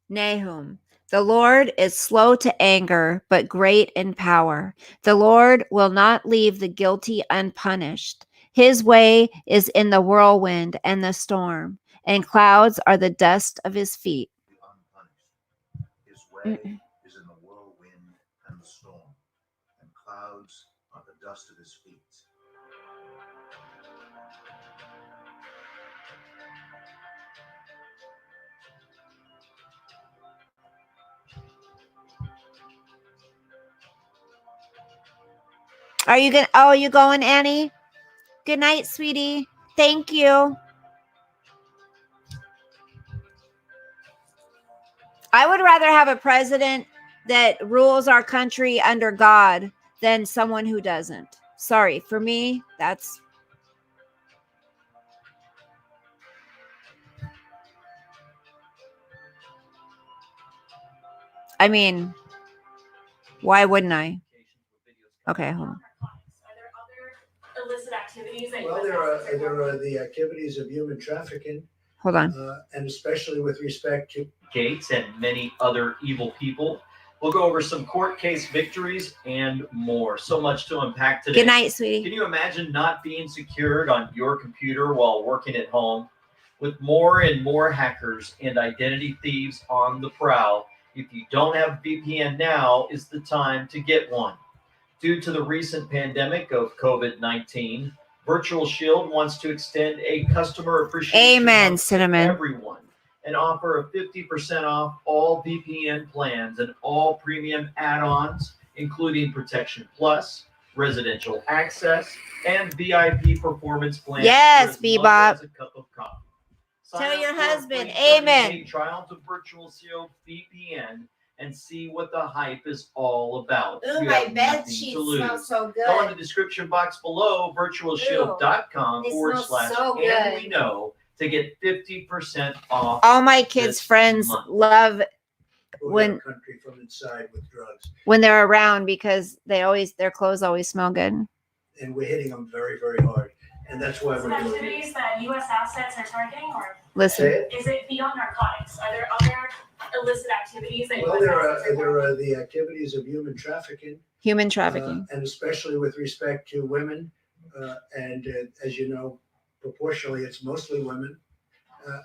A: Nahum. The Lord is slow to anger, but great in power. The Lord will not leave the guilty unpunished. His way is in the whirlwind and the storm, and clouds are the dust of his feet.
C: His way is in the whirlwind and the storm, and clouds are the dust of his feet.
A: Are you going? Oh, you going, Annie? Good night, sweetie. Thank you. I would rather have a president that rules our country under God than someone who doesn't. Sorry, for me, that's... I mean, why wouldn't I? Okay, hold on.
H: Illicit activities that
E: Well, there are the activities of human trafficking.
A: Hold on.
E: And especially with respect to
L: Gates and many other evil people. We'll go over some court case victories and more. So much to unpack today.
A: Good night, sweetie.
L: Can you imagine not being secured on your computer while working at home? With more and more hackers and identity thieves on the prowl, if you don't have VPN, now is the time to get one. Due to the recent pandemic of COVID-19, Virtual Shield wants to extend a customer appreciation
A: Amen,
L: month to
A: Cinnamon.
L: everyone and offer a 50% off all VPN plans and all premium add-ons, including Protection Plus, residential access, and VIP performance plans.
A: Yes,
L: for as low
A: Bebop.
L: as a cup of coffee.
A: Tell
L: Sign up
A: your
L: for a
A: husband,
L: free 30-day
A: amen.
L: trial to Virtual Shield VPN and see what the hype is all about.
A: Ooh,
L: You
A: my
L: have
A: bed
L: nothing
A: sheets
L: to lose.
A: smell so good.
L: Go in the description box below, virtualshield.com
A: They smell
L: /
A: so
L: and
A: good.
L: we know to get 50% off.
A: All my kids'
L: this
A: friends
L: month.
A: love
E: Go
A: when
E: down country from inside with drugs,
A: when they're around because their clothes always smell good.
E: and we're hitting them very, very hard, and that's why
H: Illicit
E: we're doing it.
H: activities that U.S. assets are targeting, or
A: Listen,
E: Say it.
H: is it beyond narcotics? Are there other illicit activities that
E: Well,
H: U.S.
E: there
H: assets are targeting?
E: are the activities of human trafficking,
A: human trafficking.
E: and especially with respect to women, and as you know, proportionally, it's mostly women,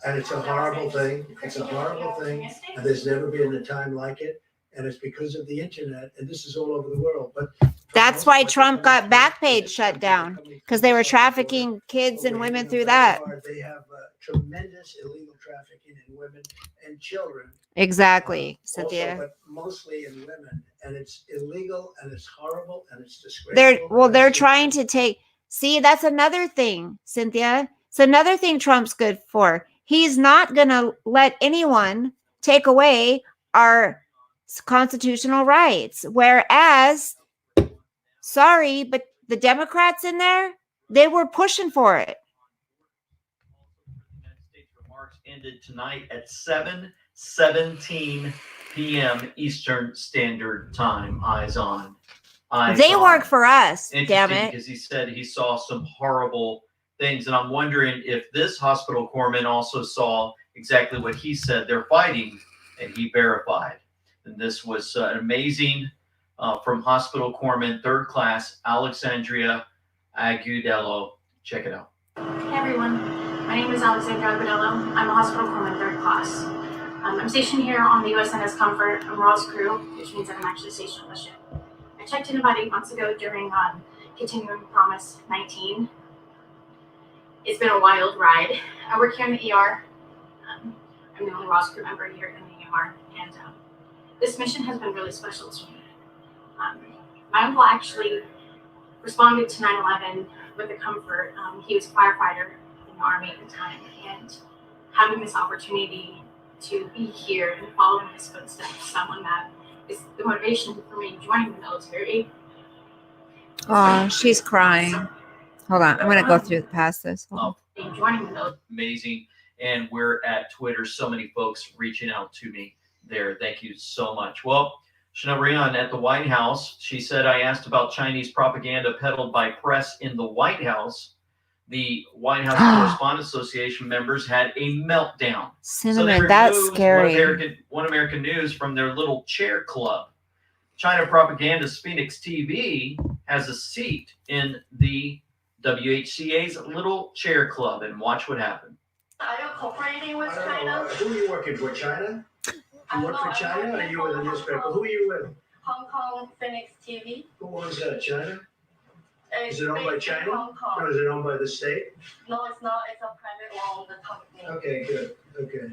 E: and it's a horrible thing. It's a horrible thing, and there's never been a time like it, and it's because of the internet, and this is all over the world. But
A: That's why Trump got Backpage shut down, because they were trafficking kids and women through that.
E: They have tremendous illegal trafficking in women and children.
A: Exactly,
E: Also,
A: Cynthia.
E: but mostly in women, and it's illegal, and it's horrible, and it's disgraceful.
A: They're trying to take. See, that's another thing, Cynthia. It's another thing Trump's good for. He's not gonna let anyone take away our constitutional rights. Whereas, sorry, but the Democrats in there, they were pushing for it.
L: United States remarks ended tonight at 7:17 p.m. Eastern Standard Time. Eyes on. Eyes
A: They
L: on.
A: work for us, damn
L: Interesting,
A: it.
L: because he said he saw some horrible things, and I'm wondering if this hospital corpsman also saw exactly what he said they're fighting, and he verified. And this was amazing from hospital corpsman 3rd class Alexandria Agudelo. Check it out.
H: Hey everyone, my name is Alexandra Agudelo. I'm a hospital corpsman 3rd class. I'm stationed here on the USNS Comfort. I'm Raw's crew, which means that I'm actually stationed on the ship. I checked in about 8 months ago during Continuing Promise 19. It's been a wild ride. I work here in the ER. I'm the only Raw's crew member here in the ER, and this mission has been really special to me. My uncle actually responded to 9/11 with the Comfort. He was a firefighter in the Army at the time, and having this opportunity to be here and follow in his footsteps, someone that is the motivation for me joining the military.
A: Oh, she's crying. Hold on, I'm gonna go through past this. Hold on.
H: Joining the military.
L: Amazing. And we're at Twitter. So many folks reaching out to me there. Thank you so much. Well, Chanel Rion at the White House, she said, I asked about Chinese propaganda peddled by press in the White House. The White House Correspondents Association members had a meltdown.
A: Cinnamon, that's scary.
L: One American News from their little chair club. China Propaganda's Phoenix TV has a seat in the WHCA's little chair club, and watch what happened.
H: Are you cooperating with
E: I don't
H: China?
E: know. Who are you working for, China? You work for China, or are you with a newspaper? Who are you with?
H: Hong Kong Phoenix TV.
E: Who owns that, China? Is it owned by
H: based in
E: China?
H: Hong Kong.
E: Or is it owned by the state?
H: No, it's not. It's a private owned company.
E: Okay, good, okay.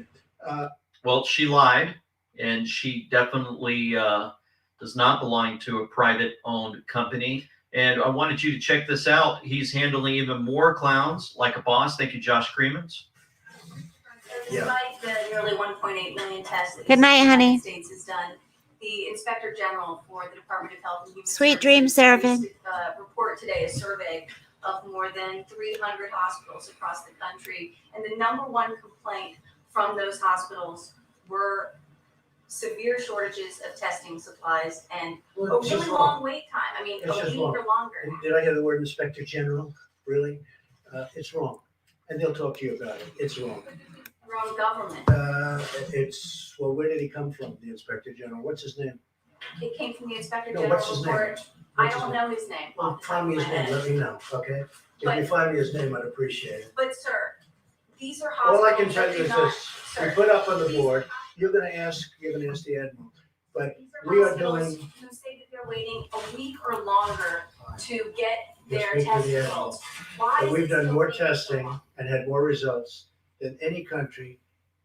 L: Well, she lied, and she definitely does not belong to a private-owned company. And I wanted you to check this out. He's handling even more clowns like a boss. Thank you, Josh Creemans.
M: Despite the nearly 1.8 million tests that
A: Good night,
M: the
A: honey.
M: United States has done, the Inspector General for the Department of Health and Human
A: Sweet
M: Services
A: dreams, Seraphin.
M: released a report today, a survey of more than 300 hospitals across the country. And the number one complaint from those hospitals were severe shortages of testing supplies and a really long wait time. I mean,
E: It's
M: a
E: just
M: week
E: wrong.
M: or longer.
E: Did I hear the word Inspector General? Really? It's wrong. And they'll talk to you about it. It's wrong.
M: Wrong government.
E: Well, where did he come from, the Inspector General? What's his name?
M: It came from the Inspector
E: No,
M: General
E: what's his name?
M: report. I
E: What's his
M: don't
E: name?
M: know his name.
E: Well,
M: off the top
E: find me
M: of
E: his
M: my
E: name,
M: head.
E: let me know, okay? If you
M: But-
E: find me his name, I'd appreciate it.
M: But sir, these are
E: All I
M: hospitals
E: can tell
M: that
E: you
M: do
E: is
M: not,
E: this, we
M: sir,
E: put up on the
M: these-
E: board, you're gonna ask the Admiral, but
M: these are
E: we are
M: hospitals
E: doing,
M: who say that they're waiting a week or longer to get their
E: Just speak to
M: test
E: the
M: results. Why
E: But
M: is
E: we've
M: it
E: done
M: still
E: more
M: taking so
E: testing
M: long?
E: and had more results than any country,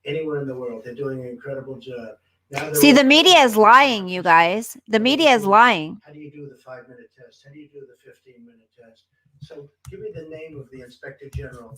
E: anywhere in the world. They're doing an incredible job. Now they're
A: See, the
E: all-
A: media is lying, you guys. The media is lying.
E: How do you do the 5-minute test? How do you do the 15-minute test? So give me the name of the inspector general.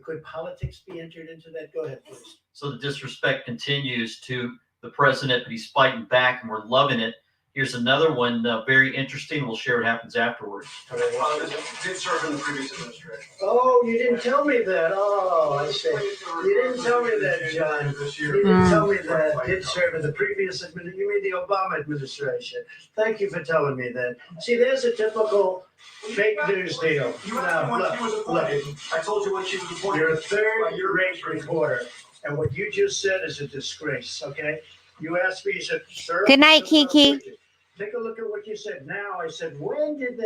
E: Could politics be entered into that? Go ahead, please.
L: So the disrespect continues to the president, but he's fighting back, and we're loving it. Here's another one, very interesting. We'll share what happens afterwards.
C: Did serve in the previous administration.
E: Oh, you didn't tell me that. Oh, I see. You didn't tell me that, John. You didn't tell me that. Did serve in the previous administration. You mean the Obama administration? Thank you for telling me that. See, there's a typical fake news deal.
C: You asked me when she was appointed. I told you when she was appointed.
E: You're a third-rate reporter, and what you just said is a disgrace, okay? You asked me, you said, sir.
A: Good night, Kiki.
E: Take a look at what you said now. I said, when did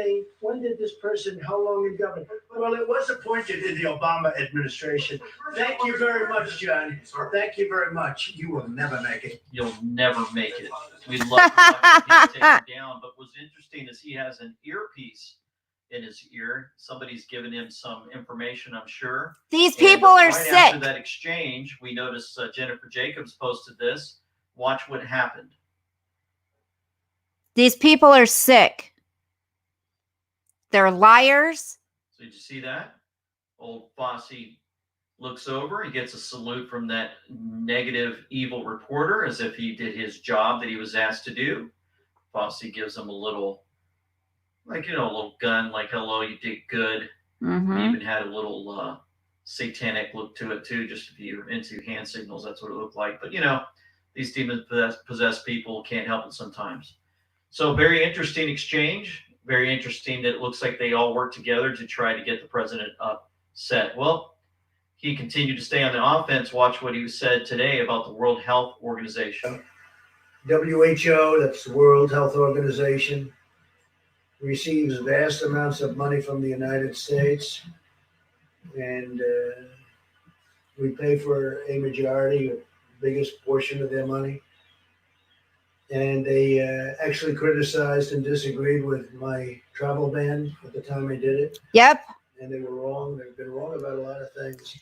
E: this person, how long in government? Well, it was appointed in the Obama administration. Thank you very much, John. Thank you very much. You will never make it.
L: You'll never make it. We'd love to watch him take down, but what's interesting is he has an earpiece in his ear. Somebody's given him some information, I'm sure.
A: These people are
L: right
A: sick.
L: After that exchange, we noticed Jennifer Jacobs posted this. Watch what happened.
A: These people are sick. They're liars.
L: So did you see that? Old Fossey looks over. He gets a salute from that negative, evil reporter as if he did his job that he was asked to do. Fossey gives him a little, a little gun, like, hello, you did good.
A: Mm-hmm.
L: He even had a little satanic look to it, too, just if you're into hand signals, that's what it looked like. But, these demons possessed people can't help it sometimes. So very interesting exchange. Very interesting that it looks like they all work together to try to get the president upset. Well, he continued to stay on the offense. Watch what he said today about the World Health Organization.
E: WHO, that's the World Health Organization, receives vast amounts of money from the United States, and we pay for a majority, or biggest portion of their money. And they actually criticized and disagreed with my travel ban at the time I did it.
A: Yep.
E: And they were wrong. They've been wrong about a lot of things.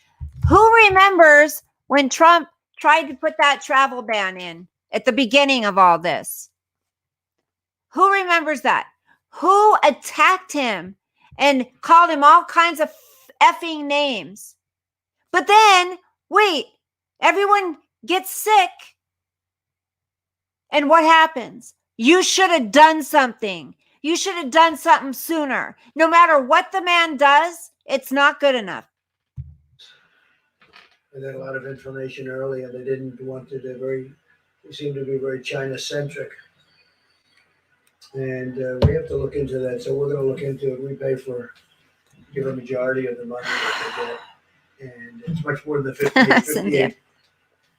A: Who remembers when Trump tried to put that travel ban in at the beginning of all this? Who remembers that? Who attacked him and called him all kinds of effing names? But then, wait, everyone gets sick. And what happens? You should have done something. You should have done something sooner. No matter what the man does, it's not good enough.
E: I got a lot of information early, and they didn't want to. They seem to be very China-centric. And we have to look into that. So we're going to look into it. We give a majority of the money that they get. And it's much more than the $58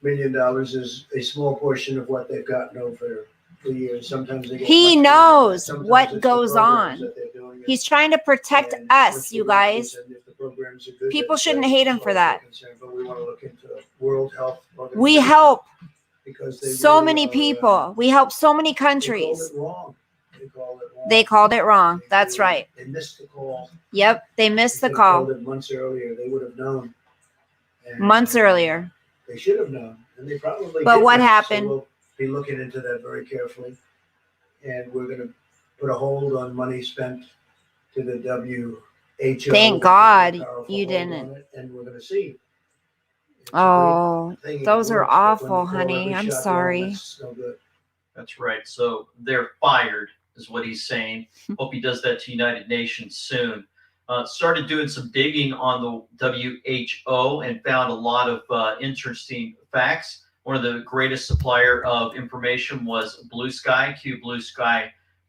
E: million is a small portion of what they've gotten over the years. Sometimes they get
A: He
E: much
A: knows
E: more.
A: what
E: Sometimes
A: goes
E: it's the programs
A: on.
E: that they're doing.
A: He's trying to protect
E: And
A: us,
E: what's
A: you
E: the
A: guys.
E: and if the programs are good,
A: People
E: that's
A: shouldn't
E: great,
A: hate him
E: as
A: for
E: far as
A: that.
E: we're concerned. But we want to look into World Health Organization.
A: We help
E: because they
A: so
E: really
A: many
E: are,
A: people. We help so many
E: They called
A: countries.
E: it wrong.
A: They called it wrong. That's
E: They-
A: right.
E: They missed the call.
A: Yep, they missed
E: If
A: the
E: they'd
A: call
E: called it months earlier, they would have known. And,
A: months earlier.
E: They should have known, and they probably
A: But
E: did
A: what
E: know.
A: happened?
E: So we'll be looking into that very carefully, and we're going to put a hold on money spent to the WHO.
A: Thank God you didn't.
E: And we're going to see. It's a
A: Oh,
E: great thing. It
A: those are
E: works, but when
A: awful,
E: you call
A: honey.
E: every
A: I'm
E: shot wrong,
A: sorry.
E: that's no good.
L: That's right. So they're fired, is what he's saying. Hope he does that to United Nations soon. Started doing some digging on the WHO and found a lot of interesting facts. One of the greatest supplier of information was Blue Sky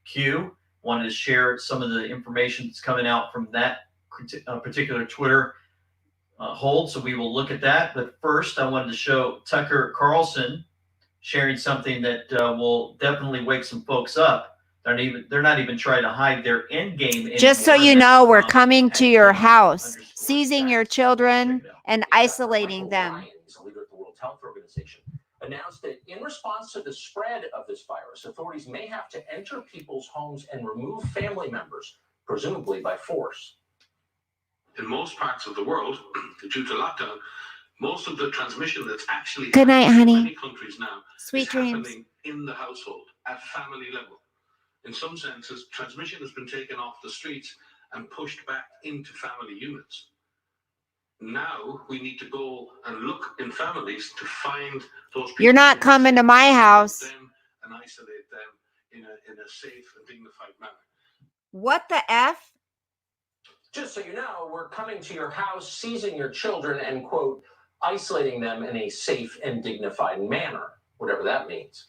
L: Q. Wanted to share some of the information that's coming out from that particular Twitter hold. So we will look at that. But first, I wanted to show Tucker Carlson sharing something that will definitely wake some folks up. They're not even trying to hide their end game anymore.
A: Just so you know, we're coming to your house, seizing your children and isolating them.
N: Is a leader of the World Health Organization. announced that in response to the spread of this virus, authorities may have to enter people's homes and remove family members, presumably by force.
O: In most parts of the world, due to lockdown, most of the transmission that's actually
A: Good night,
O: happening in
A: honey.
O: many countries now
A: Sweet
O: is
A: dreams.
O: happening in the household at family level. In some senses, transmission has been taken off the streets and pushed back into family units. Now we need to go and look in families to find those people.
A: You're not coming to my house.
O: Them and isolate them in a safe and dignified manner.
A: What the F?
N: Just so you know, we're coming to your house, seizing your children, and, quote, isolating them in a safe and dignified manner, whatever that means.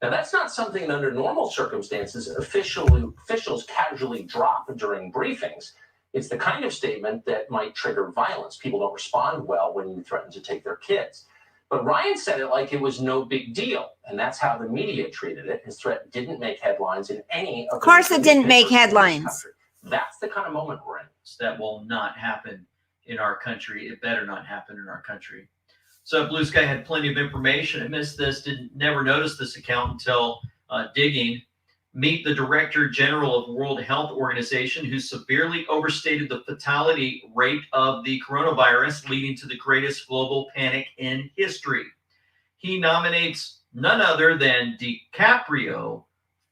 N: Now, that's not something that under normal circumstances officials casually drop during briefings. It's the kind of statement that might trigger violence. People don't respond well when you threaten to take their kids. But Ryan said it like it was no big deal, and that's how the media treated it. His threat didn't make headlines in any of the
A: course it didn't make
N: newspapers in this
A: headlines.
N: country. That's the kind of moment we're in.
L: That will not happen in our country. It better not happen in our country. So Blue Sky had plenty of information. I missed this, never noticed this account until digging. Meet the Director General of the World Health Organization, who severely overstated the fatality rate of the coronavirus, leading to the greatest global panic in history. He nominates none other than DiCaprio,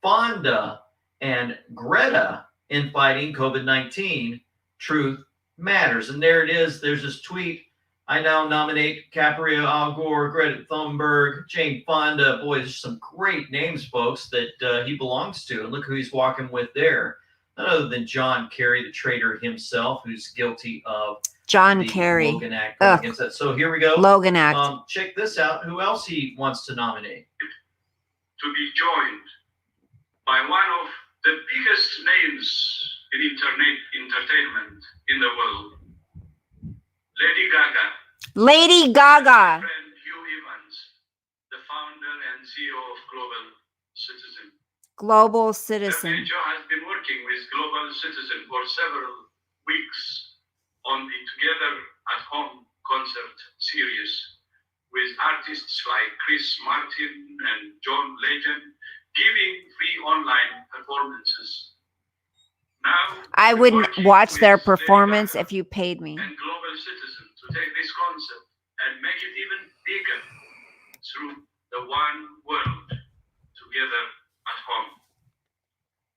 L: Fonda, and Greta in fighting COVID-19. Truth matters. And there it is. There's this tweet. I now nominate DiCaprio, Al Gore, Greta Thunberg, Jane Fonda. Boy, there's some great names, folks, that he belongs to. And look who he's walking with there. None other than John Kerry, the traitor himself, who's guilty of
A: John Kerry.
L: Logan Act going against that. So here we go.
A: Logan Act.
L: Check this out. Who else he wants to nominate?
P: To be joined by one of the biggest names in entertainment in the world, Lady Gaga.
A: Lady Gaga.
P: Friend Hugh Evans, the founder and CEO of Global Citizen.
A: Global Citizen.
P: WHO has been working with Global Citizen for several weeks on the Together at Home concert series with artists like Chris Martin and John Legend giving free online performances. Now,
A: I wouldn't watch their performance if you paid me.
P: and Global Citizen to take this concept and make it even bigger through the One World Together at Home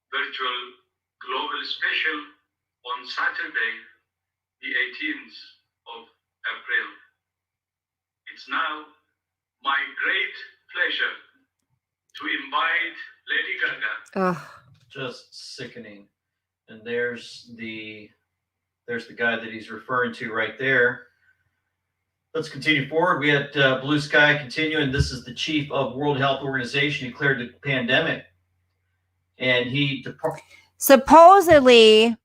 P: virtual global special on Saturday, the 18th of April. It's now my great pleasure to invite Lady Gaga.
A: Ugh.
L: Just sickening. And there's the guy that he's referring to right there. Let's continue forward. We had Blue Sky continuing. This is the chief of World Health Organization declared the pandemic. And he
A: supposedly,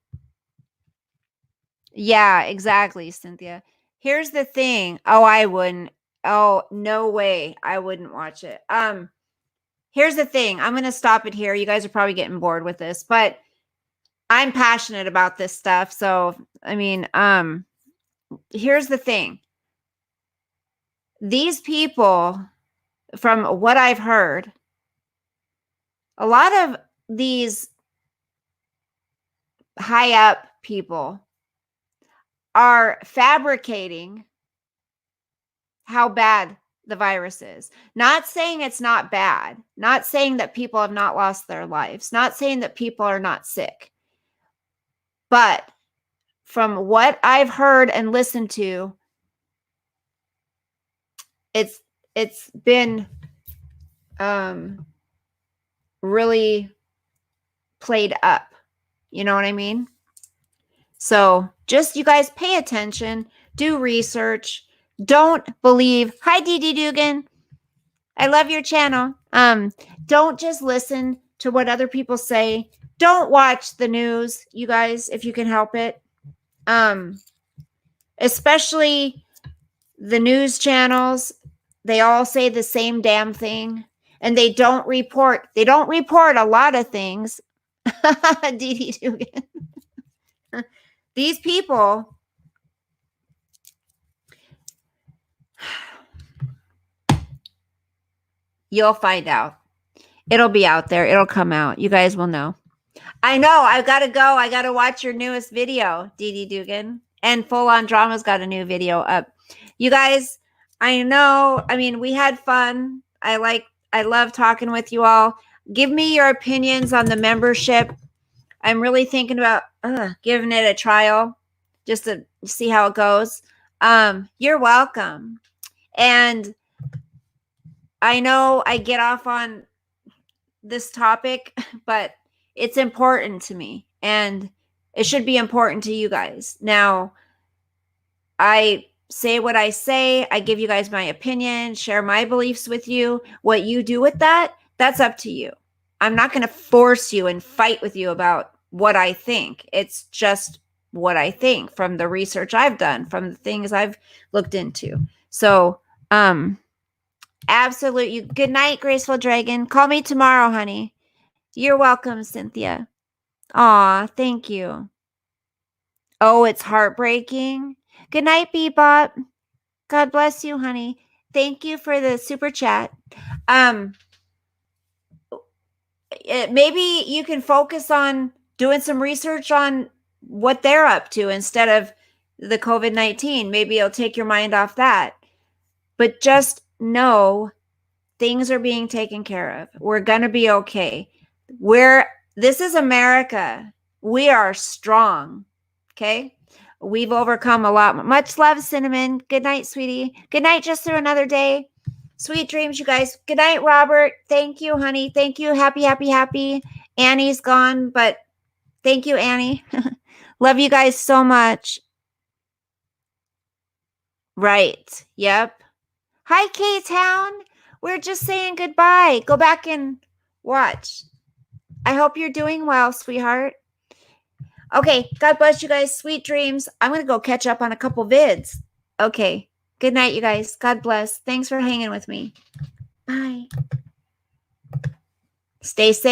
A: yeah, exactly, Cynthia. Here's the thing. Oh, I wouldn't. Oh, no way. I wouldn't watch it. Here's the thing. I'm going to stop it here. You guys are probably getting bored with this, but I'm passionate about this stuff. So, I mean, here's the thing. These people, from what I've heard, a lot of these high up people are fabricating how bad the virus is. Not saying it's not bad. Not saying that people have not lost their lives. Not saying that people are not sick. But from what I've heard and listened to, it's been really played up. You know what I mean? So just you guys pay attention, do research. Don't believe. Hi, Dee Dugan. I love your channel. Don't just listen to what other people say. Don't watch the news, you guys, if you can help it. Especially the news channels. They all say the same damn thing. And they don't report. They don't report a lot of things. Dee Dugan. These people. You'll find out. It'll be out there. It'll come out. You guys will know. I know. I've got to go. I got to watch your newest video, Dee Dee Dugan. And Full On Drama's got a new video up. You guys, I know. I mean, we had fun. I love talking with you all. Give me your opinions on the membership. I'm really thinking about giving it a trial just to see how it goes. You're welcome. And I know I get off on this topic, but it's important to me and it should be important to you guys. Now, I say what I say. I give you guys my opinion, share my beliefs with you. What you do with that, that's up to you. I'm not going to force you and fight with you about what I think. It's just what I think from the research I've done, from the things I've looked into. So, absolutely. Good night, Graceful Dragon. Call me tomorrow, honey. You're welcome, Cynthia. Aw, thank you. Oh, it's heartbreaking. Good night, Bebop. God bless you, honey. Thank you for the super chat. Maybe you can focus on doing some research on what they're up to instead of the COVID-19. Maybe it'll take your mind off that. But just know things are being taken care of. We're going to be okay. This is America. We are strong. Okay? We've overcome a lot. Much love, Cinnamon. Good night, sweetie. Good night, just through another day. Sweet dreams, you guys. Good night, Robert. Thank you, honey. Thank you. Happy, happy, happy. Annie's gone, but thank you, Annie. Love you guys so much. Right. Yep. Hi, K-Town. We're just saying goodbye. Go back and watch. I hope you're doing well, sweetheart. Okay. God bless you guys. Sweet dreams. I'm going to go catch up on a couple vids. Okay. Good night, you guys. God bless. Thanks for hanging with me. Bye. Stay safe.